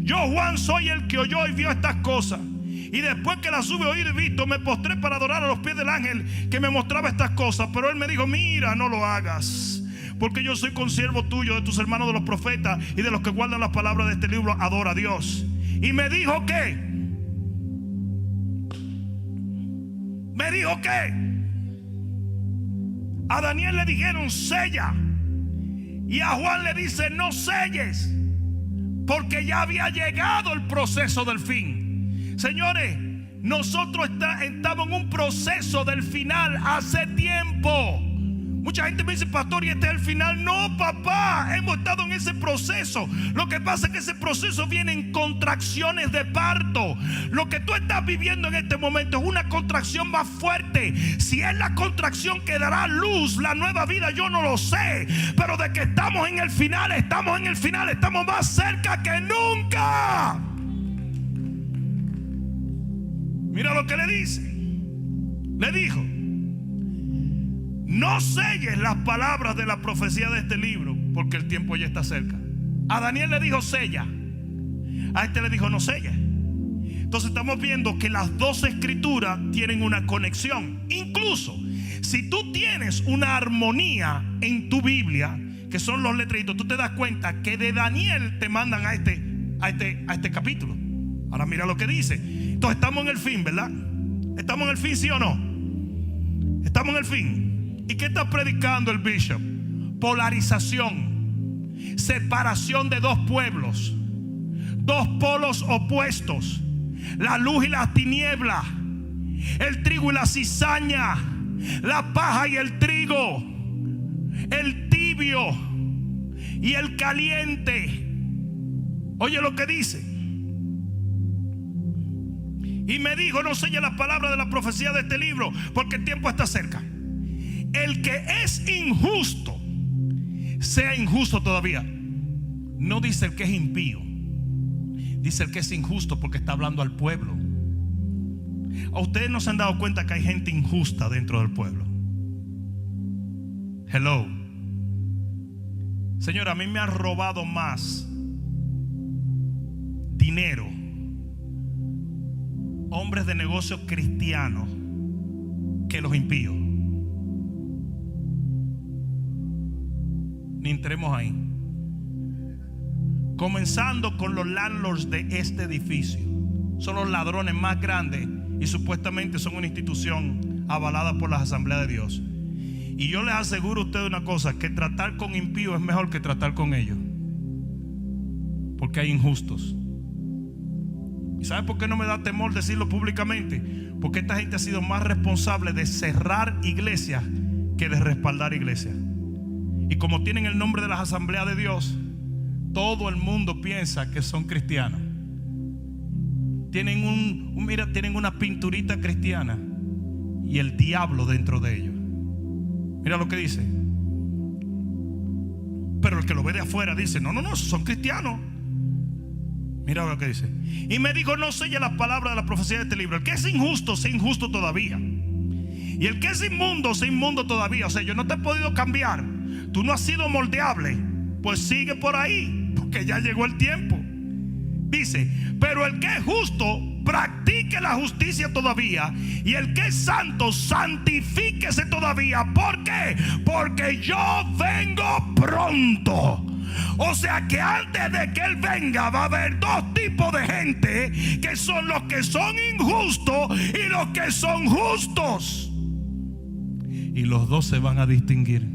Yo, Juan, soy el que oyó y vio estas cosas. Y después que las hube oído y visto, me postré para adorar a los pies del ángel que me mostraba estas cosas. Pero él me dijo: mira, no lo hagas, porque yo soy consiervo tuyo, de tus hermanos de los profetas y de los que guardan las palabras de este libro. Adora a Dios. Y me dijo que a Daniel le dijeron: sella. Y a Juan le dice: no selles, porque ya había llegado el proceso del fin. Señores, nosotros estamos en un proceso del final hace tiempo. Mucha gente me dice: pastor, ¿y este es el final? No, papá, hemos estado en ese proceso. Lo que pasa es que ese proceso viene en contracciones de parto. Lo que tú estás viviendo en este momento es una contracción más fuerte. Si es la contracción que dará luz la nueva vida, yo no lo sé. Pero de que estamos en el final, estamos más cerca que nunca. Mira lo que le dice. Le dijo: no selles las palabras de la profecía de este libro, porque el tiempo ya está cerca. A Daniel le dijo: sella. A este le dijo: no selle. Entonces estamos viendo que las dos escrituras tienen una conexión. Incluso si tú tienes una armonía en tu Biblia, que son los letreritos, tú te das cuenta que de Daniel te mandan a este capítulo. Ahora mira lo que dice. Entonces estamos en el fin, ¿verdad? ¿Estamos en el fin, sí o no? Estamos en el fin. ¿Y qué está predicando el bishop? Polarización, separación de dos pueblos, dos polos opuestos, la luz y la tiniebla, el trigo y la cizaña, la paja y el trigo, el tibio y el caliente. Oye lo que dice. Y me dijo: no selle las palabras de la profecía de este libro, porque el tiempo está cerca. El que es injusto, sea injusto todavía. No dice el que es impío, dice el que es injusto, porque está hablando al pueblo. ¿A ustedes no se han dado cuenta que hay gente injusta dentro del pueblo? Hello. Señor, a mí me ha robado más dinero hombres de negocios cristianos que los impíos. Ni entremos ahí. Comenzando con los landlords de este edificio. Son los ladrones más grandes y supuestamente son una institución avalada por las asambleas de Dios. Y yo les aseguro a ustedes una cosa: que tratar con impíos es mejor que tratar con ellos, porque hay injustos. ¿Y sabe por qué no me da temor decirlo públicamente? Porque esta gente ha sido más responsable de cerrar iglesias que de respaldar iglesias. Y como tienen el nombre de las asambleas de Dios, todo el mundo piensa que son cristianos. Tienen tienen una pinturita cristiana y el diablo dentro de ellos. Mira lo que dice. Pero el que lo ve de afuera dice: no, son cristianos. Mira lo que dice. Y me dijo: no selle las palabras de la profecía de este libro. El que es injusto, sea injusto todavía. Y el que es inmundo, sea inmundo todavía. O sea, yo no te he podido cambiar. Tú no has sido moldeable. Pues sigue por ahí, porque ya llegó el tiempo. Dice: pero el que es justo, practique la justicia todavía. Y el que es santo, santifíquese todavía. ¿Por qué? Porque yo vengo pronto. O sea que antes de que Él venga va a haber dos tipos de gente, que son los que son injustos y los que son justos. Y los dos se van a distinguir,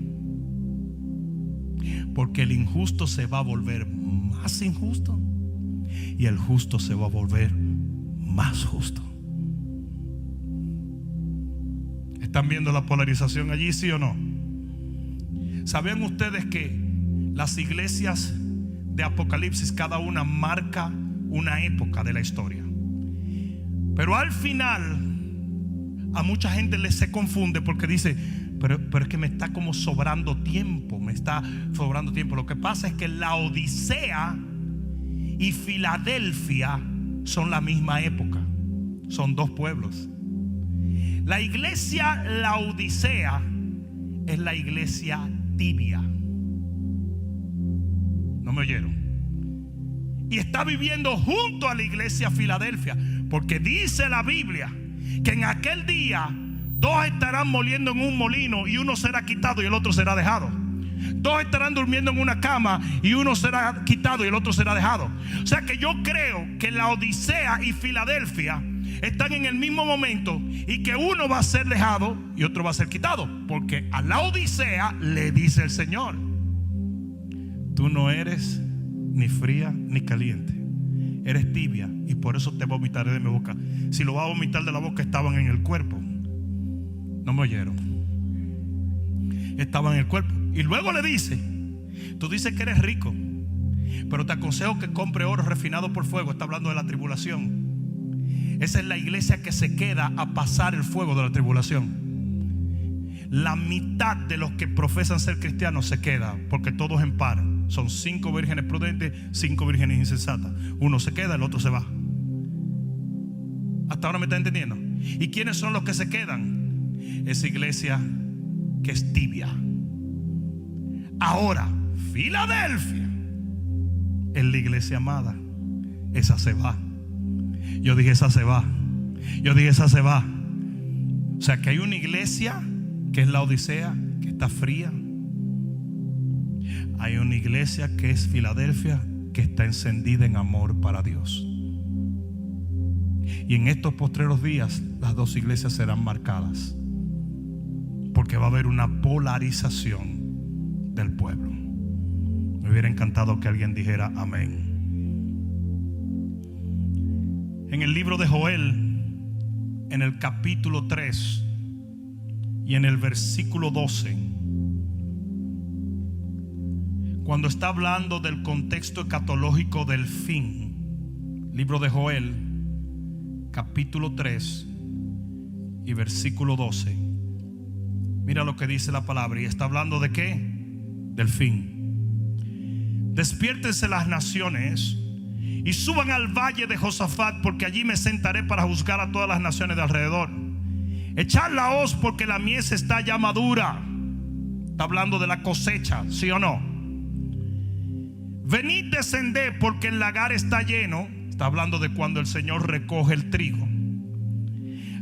porque el injusto se va a volver más injusto y el justo se va a volver más justo. ¿Están viendo la polarización allí, sí o no? ¿Sabían ustedes que las iglesias de Apocalipsis, cada una marca una época de la historia? Pero al final a mucha gente se confunde, porque dice: pero es que me está como sobrando tiempo. Me está sobrando tiempo. Lo que pasa es que Laodicea y Filadelfia son la misma época. Son dos pueblos. La iglesia Laodicea es la iglesia tibia. ¿No me oyeron? Y está viviendo junto a la iglesia Filadelfia, porque dice la Biblia que en aquel día dos estarán moliendo en un molino y uno será quitado y el otro será dejado. Dos estarán durmiendo en una cama y uno será quitado y el otro será dejado. O sea que yo creo que Laodicea y Filadelfia están en el mismo momento, y que uno va a ser dejado y otro va a ser quitado. Porque a Laodicea le dice el Señor: tú no eres ni fría ni caliente, eres tibia, y por eso te vomitaré de mi boca. Si lo va a vomitar de la boca, estaban en el cuerpo. No me oyeron. Estaban en el cuerpo. Y luego le dice: tú dices que eres rico, pero te aconsejo que compre oro refinado por fuego. Está hablando de la tribulación. Esa es la iglesia que se queda a pasar el fuego de la tribulación. La mitad de los que profesan ser cristianos se queda, porque todos en par. Son 5 vírgenes prudentes, 5 vírgenes insensatas. Uno se queda, el otro se va. ¿Hasta ahora me está entendiendo? ¿Y quiénes son los que se quedan? Esa iglesia que es tibia. Ahora, Filadelfia es la iglesia amada. Esa se va. Yo dije: esa se va. Yo dije: esa se va. O sea que hay una iglesia que es la Odisea, que está fría. Hay una iglesia que es Filadelfia, que está encendida en amor para Dios. Y en estos postreros días las dos iglesias serán marcadas, porque va a haber una polarización del pueblo. Me hubiera encantado que alguien dijera amén. En el libro de Joel, en el capítulo 3 y en el versículo 12, cuando está hablando del contexto escatológico del fin, libro de Joel, capítulo 3 y versículo 12. Mira lo que dice la palabra, y está hablando de ¿qué? Del fin. Despiértense las naciones y suban al valle de Josafat, porque allí me sentaré para juzgar a todas las naciones de alrededor. Echad la hoz, porque la mies está ya madura. Está hablando de la cosecha, ¿sí o no? Venid, descended, porque el lagar está lleno. Está hablando de cuando el Señor recoge el trigo.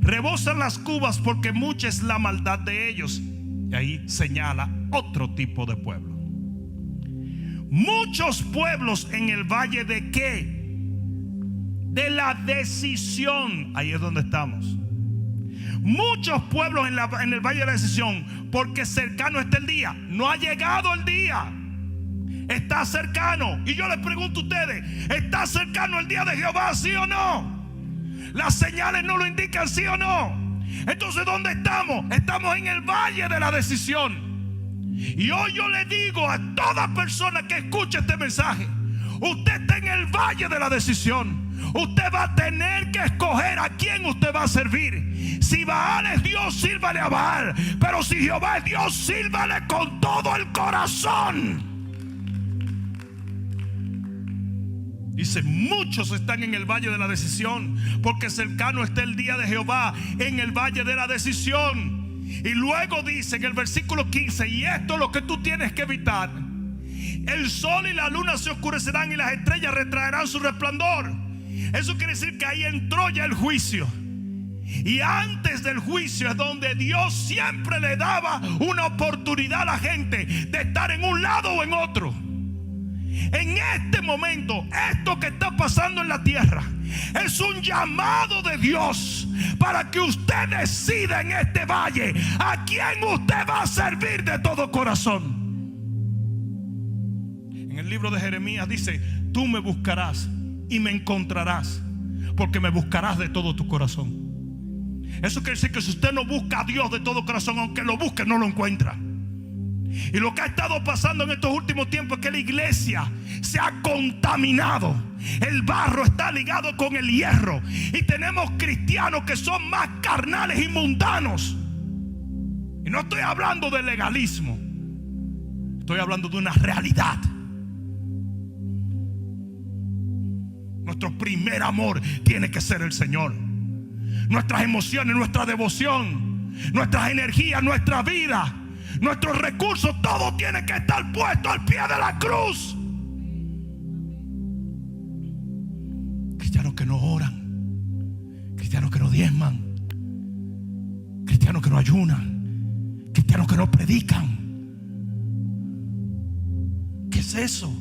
Rebosan las cubas, porque mucha es la maldad de ellos. Y ahí señala otro tipo de pueblo. Muchos pueblos en el valle de ¿qué? De la decisión. Ahí es donde estamos. Muchos pueblos en el valle de la decisión, porque cercano está el día. No ha llegado el día, está cercano. Y yo les pregunto a ustedes, ¿está cercano el día de Jehová, sí o no? Las señales no lo indican, sí o no. Entonces, ¿dónde estamos? Estamos en el valle de la decisión. Y hoy yo le digo a toda persona que escuche este mensaje: usted está en el valle de la decisión. Usted va a tener que escoger a quién usted va a servir. Si Baal es Dios, sírvale a Baal. Pero si Jehová es Dios, sírvale con todo el corazón. Dice, muchos están en el valle de la decisión, porque cercano está el día de Jehová en el valle de la decisión. Y luego dice en el versículo 15, y esto es lo que tú tienes que evitar: el sol y la luna se oscurecerán y las estrellas retraerán su resplandor. Eso quiere decir que ahí entró ya el juicio. Y antes del juicio es donde Dios siempre le daba una oportunidad a la gente de estar en un lado o en otro. En este momento, esto que está pasando en la tierra es un llamado de Dios para que usted decida en este valle a quién usted va a servir de todo corazón. En el libro de Jeremías dice: tú me buscarás y me encontrarás, porque me buscarás de todo tu corazón. Eso quiere decir que si usted no busca a Dios de todo corazón, aunque lo busque, no lo encuentra. Y lo que ha estado pasando en estos últimos tiempos es que la iglesia se ha contaminado. El barro está ligado con el hierro, y tenemos cristianos que son más carnales y mundanos. Y no estoy hablando de legalismo, estoy hablando de una realidad. Nuestro primer amor tiene que ser el Señor. Nuestras emociones, nuestra devoción, nuestras energías, nuestra vida, nuestros recursos, todo tiene que estar puesto al pie de la cruz. Cristianos que no oran, cristianos que no diezman, cristianos que no ayunan, cristianos que no predican. ¿Qué es eso?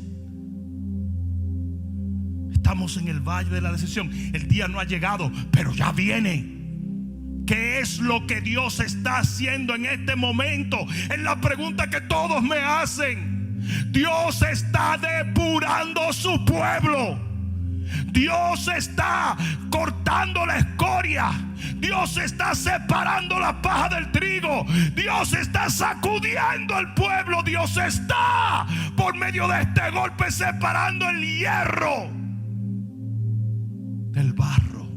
Estamos en el valle de la decisión. El día no ha llegado, pero ya viene. ¿Qué es lo que Dios está haciendo en este momento? Es la pregunta que todos me hacen. Dios está depurando su pueblo. Dios está cortando la escoria. Dios está separando la paja del trigo. Dios está sacudiendo al pueblo. Dios está, por medio de este golpe, separando el hierro del barro.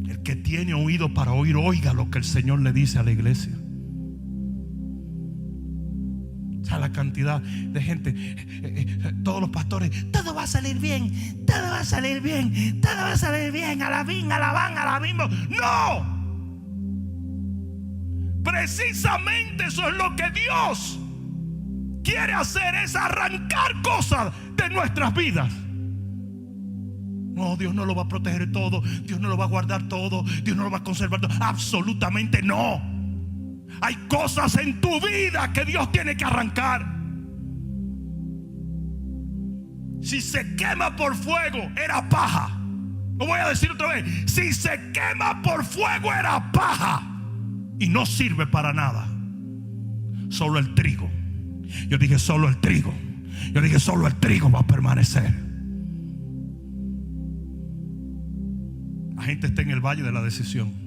El que tiene oído para oír, oiga lo que el Señor le dice a la iglesia. O sea, la cantidad de gente, todos los pastores: todo va a salir bien, todo va a salir bien, todo va a salir bien, alabín, alabán, alabín. No, precisamente eso es lo que Dios quiere hacer, es arrancar cosas de nuestras vidas. No, Dios no lo va a proteger todo, Dios no lo va a guardar todo, Dios no lo va a conservar todo. Absolutamente no. Hay cosas en tu vida que Dios tiene que arrancar. Si se quema por fuego, era paja. Lo voy a decir otra vez: si se quema por fuego, era paja y no sirve para nada. Solo el trigo. Yo dije solo el trigo. Yo dije solo el trigo va a permanecer. La gente está en el valle de la decisión.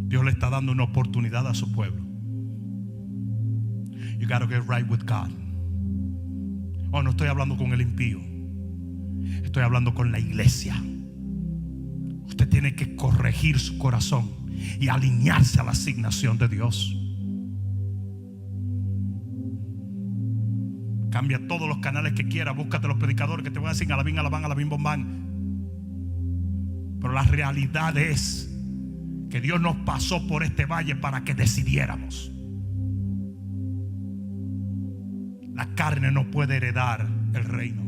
Dios le está dando una oportunidad a su pueblo. You got to get right with God. Oh, no estoy hablando con el impío, estoy hablando con la iglesia. Usted tiene que corregir su corazón y alinearse a la asignación de Dios. Cambia todos los canales que quiera, búscate los predicadores que te van a decir alabín, alabán, alabín, bombán. Pero la realidad es que Dios nos pasó por este valle para que decidiéramos. La carne no puede heredar el reino.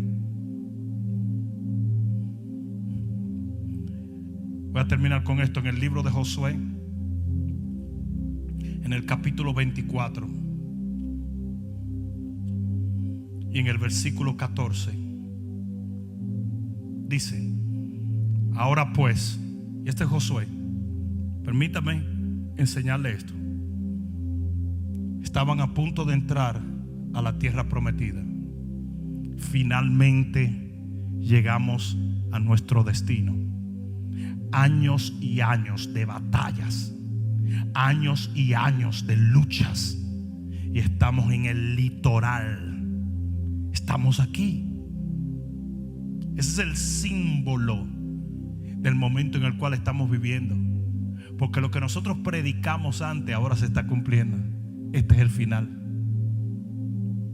Voy a terminar con esto en el libro de Josué, en el capítulo 24 y en el versículo 14. Dice: ahora pues, y este es Josué, permítame enseñarle esto. Estaban a punto de entrar a la tierra prometida. Finalmente llegamos a nuestro destino. Años y años de batallas, años y años de luchas, y estamos en el litoral. Estamos aquí. Ese es el símbolo del momento en el cual estamos viviendo, porque lo que nosotros predicamos antes ahora se está cumpliendo. Este es el final.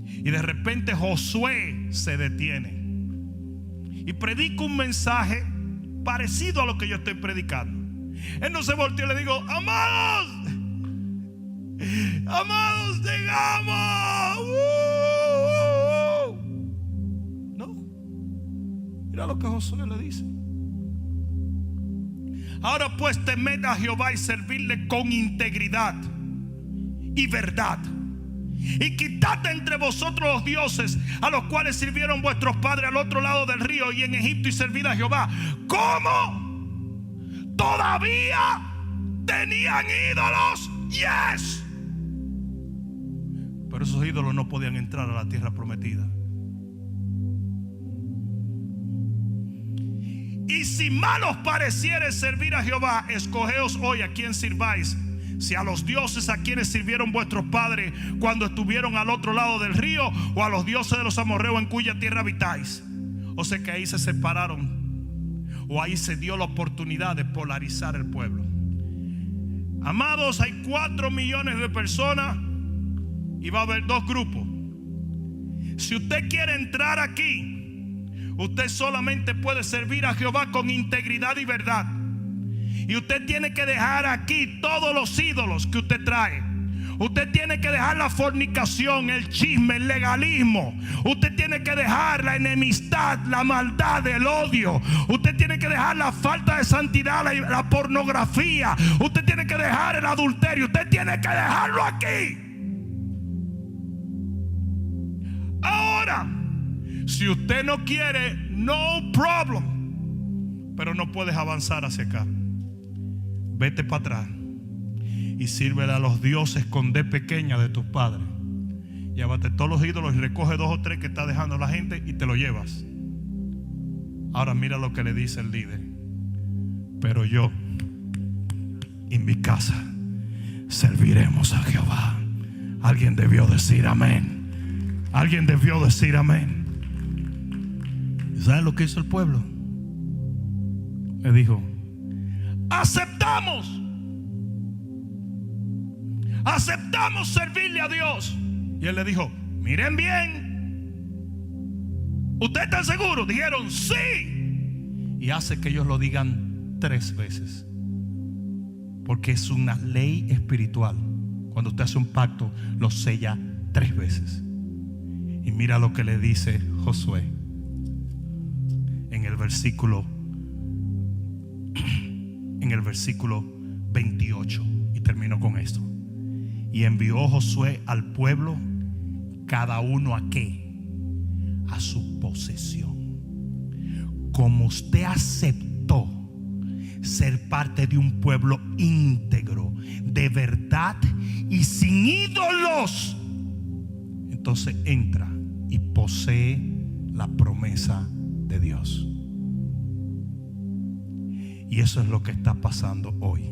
Y de repente Josué se detiene y predica un mensaje parecido a lo que yo estoy predicando. Él no se volteó y le digo: amados, amados, llegamos. No, mira lo que Josué le dice: ahora pues temed a Jehová y servirle con integridad y verdad, y quitad de entre vosotros los dioses a los cuales sirvieron vuestros padres al otro lado del río y en Egipto, y servid a Jehová. ¿Cómo? ¿Todavía tenían ídolos? Yes. Pero esos ídolos no podían entrar a la tierra prometida. Y si mal os pareciere servir a Jehová, escogeos hoy a quién sirváis, si a los dioses a quienes sirvieron vuestros padres cuando estuvieron al otro lado del río, o a los dioses de los amorreos en cuya tierra habitáis. O sea que ahí se separaron, o ahí se dio la oportunidad de polarizar el pueblo. Amados, hay 4 millones de personas y va a haber 2 grupos. Si usted quiere entrar aquí, usted solamente puede servir a Jehová con integridad y verdad. Y usted tiene que dejar aquí todos los ídolos que usted trae. Usted tiene que dejar la fornicación, el chisme, el legalismo. Usted tiene que dejar la enemistad, la maldad, el odio. Usted tiene que dejar la falta de santidad, la pornografía. Usted tiene que dejar el adulterio. Usted tiene que dejarlo aquí. Ahora, si usted no quiere, no problem, pero no puedes avanzar hacia acá. Vete para atrás y sírvele a los dioses con D pequeña de tus padres. Llévate todos los ídolos y recoge 2 o 3 que está dejando la gente y te lo llevas. Ahora mira lo que le dice el líder: pero yo y mi casa serviremos a Jehová. Alguien debió decir amén. Alguien debió decir amén. ¿Saben lo que hizo el pueblo? Le dijo: aceptamos servirle a Dios. Y él le dijo: miren bien, ¿ustedes están seguros? Dijeron sí. Y hace que ellos lo digan 3 veces, porque es una ley espiritual. Cuando usted hace un pacto, lo sella 3 veces. Y mira lo que le dice Josué en el versículo 28, y termino con esto. Y envió Josué al pueblo, cada uno a qué, a su posesión. Como usted aceptó ser parte de un pueblo íntegro, de verdad y sin ídolos, entonces entra y posee la promesa de Dios. Y eso es lo que está pasando hoy.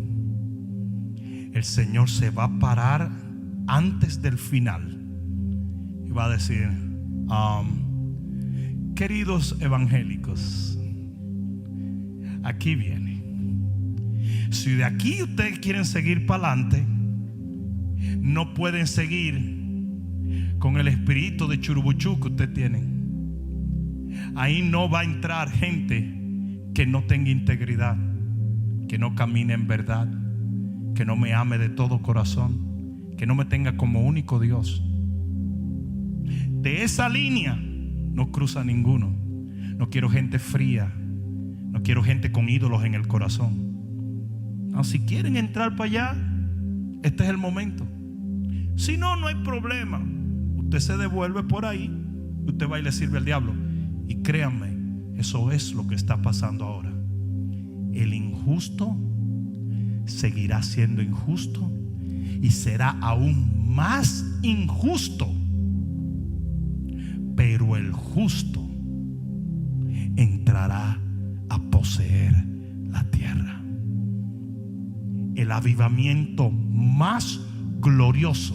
El Señor se va a parar antes del final y va a decir, queridos evangélicos, aquí viene. Si de aquí ustedes quieren seguir para adelante, no pueden seguir con el espíritu de churubuchú que ustedes tienen. Ahí no va a entrar gente que no tenga integridad, que no camine en verdad, que no me ame de todo corazón, que no me tenga como único Dios. De esa línea no cruza ninguno. No quiero gente fría, no quiero gente con ídolos en el corazón. No, si quieren entrar para allá, este es el momento. Si no, no hay problema. Usted se devuelve por ahí, usted va y le sirve al diablo. Y créanme, eso es lo que está pasando ahora. El injusto seguirá siendo injusto y será aún más injusto. Pero el justo entrará a poseer la tierra. El avivamiento más glorioso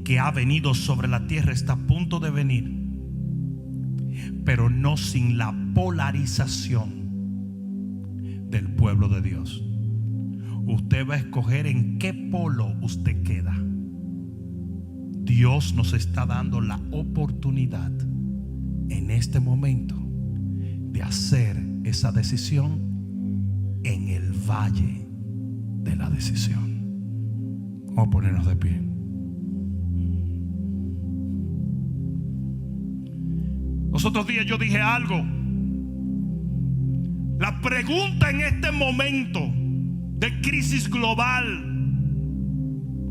que ha venido sobre la tierra está a punto de venir, pero no sin la polarización del pueblo de Dios. Usted va a escoger en qué polo usted queda. Dios nos está dando la oportunidad en este momento de hacer esa decisión en el valle de la decisión. Vamos a ponernos de pie. Los otros días yo dije algo. La pregunta en este momento de crisis global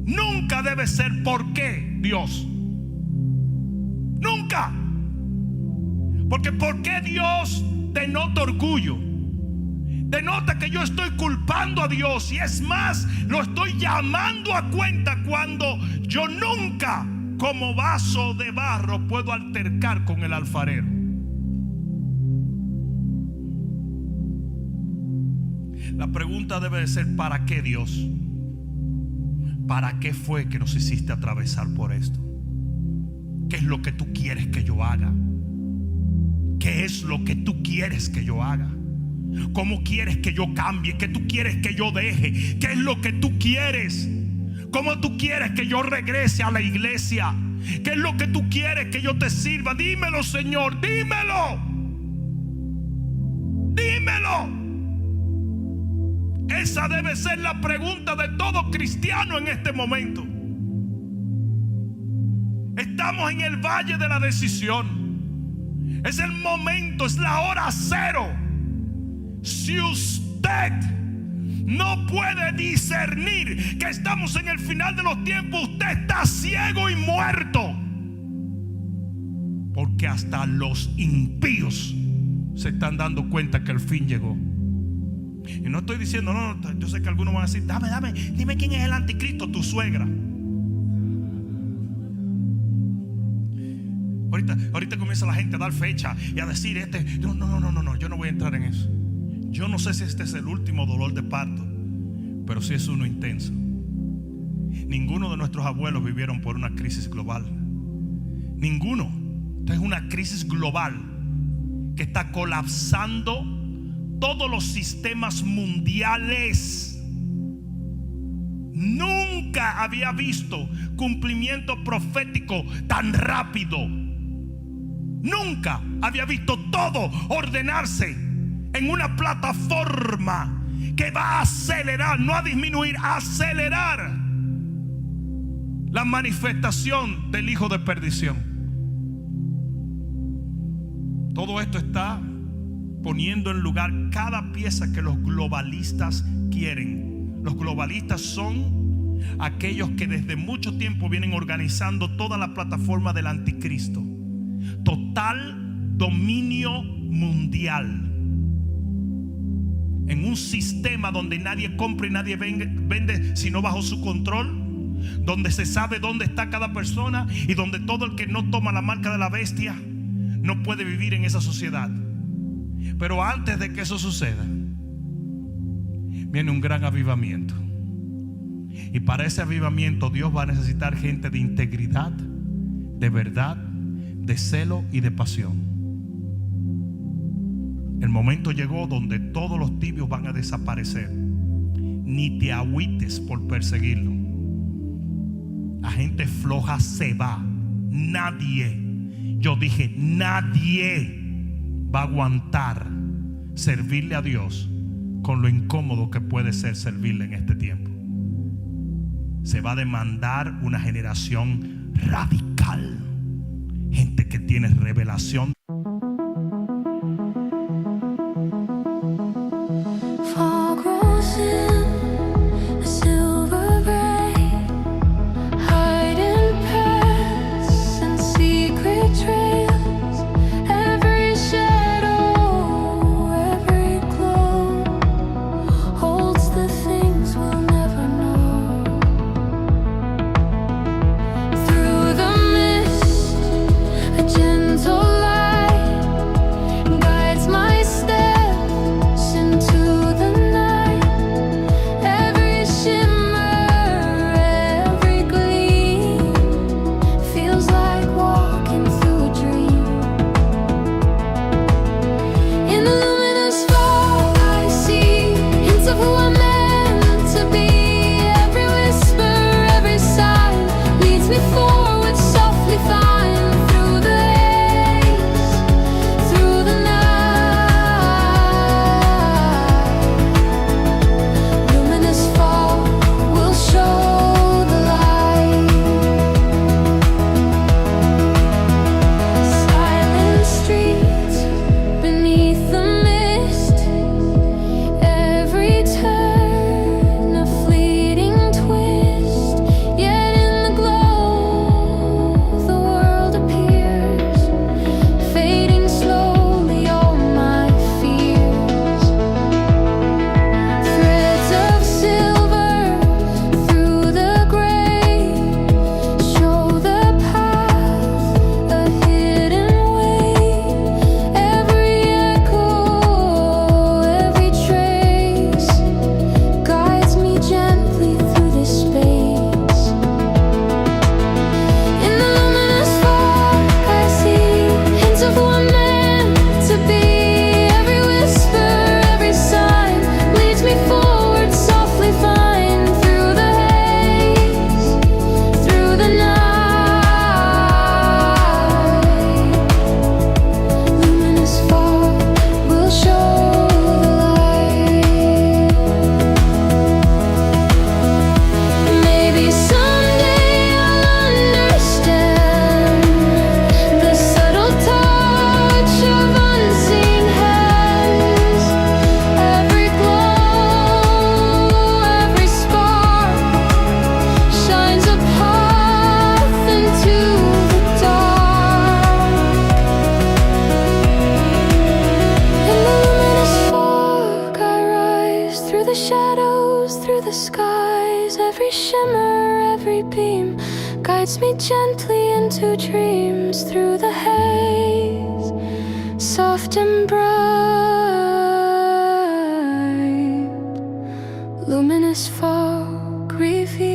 nunca debe ser ¿por qué Dios? Nunca. Porque ¿por qué Dios denota orgullo? Denota que yo estoy culpando a Dios. Y es más, lo estoy llamando a cuenta cuando yo nunca, como vaso de barro, puedo altercar con el alfarero. La pregunta debe de ser ¿para qué Dios? ¿Para qué fue que nos hiciste atravesar por esto? ¿Qué es lo que tú quieres que yo haga? ¿Qué es lo que tú quieres que yo haga? ¿Cómo quieres que yo cambie? ¿Qué tú quieres que yo deje? ¿Qué es lo que tú quieres? ¿Cómo tú quieres que yo regrese a la iglesia? ¿Qué es lo que tú quieres que yo te sirva? Dímelo, Señor, dímelo. Dímelo. Esa debe ser la pregunta de todo cristiano en este momento. Estamos en el valle de la decisión. Es el momento, es la hora cero. Si usted no puede discernir que estamos en el final de los tiempos, usted está ciego y muerto. Porque hasta los impíos se están dando cuenta que el fin llegó. Y no estoy diciendo, no, yo sé que algunos van a decir, dime quién es el anticristo, tu suegra. Ahorita comienza la gente a dar fecha y a decir no, yo no voy a entrar en eso. Yo no sé si este es el último dolor de parto, pero sí es uno intenso. Ninguno de nuestros abuelos vivieron por una crisis global. Ninguno. Esta es una crisis global que está colapsando todos los sistemas mundiales. Nunca había visto cumplimiento profético tan rápido. Nunca había visto todo ordenarse en una plataforma que va a acelerar, no a disminuir, a acelerar la manifestación del hijo de perdición. Todo esto está poniendo en lugar cada pieza que los globalistas quieren. Los globalistas son aquellos que desde mucho tiempo vienen organizando toda la plataforma del anticristo. Total dominio mundial. En un sistema donde nadie compra y nadie vende sino bajo su control, donde se sabe dónde está cada persona y donde todo el que no toma la marca de la bestia no puede vivir en esa sociedad. Pero antes de que eso suceda, viene un gran avivamiento. Y para ese avivamiento Dios va a necesitar gente de integridad, de verdad, de celo y de pasión. El momento llegó donde todos los tibios van a desaparecer. Ni te agüites por perseguirlo. La gente floja se va. Nadie, yo dije, nadie va a aguantar servirle a Dios con lo incómodo que puede ser servirle en este tiempo. Se va a demandar una generación radical, gente que tiene revelación. the skies, every shimmer, every beam guides me gently into dreams through the haze, soft and bright, luminous fog reveals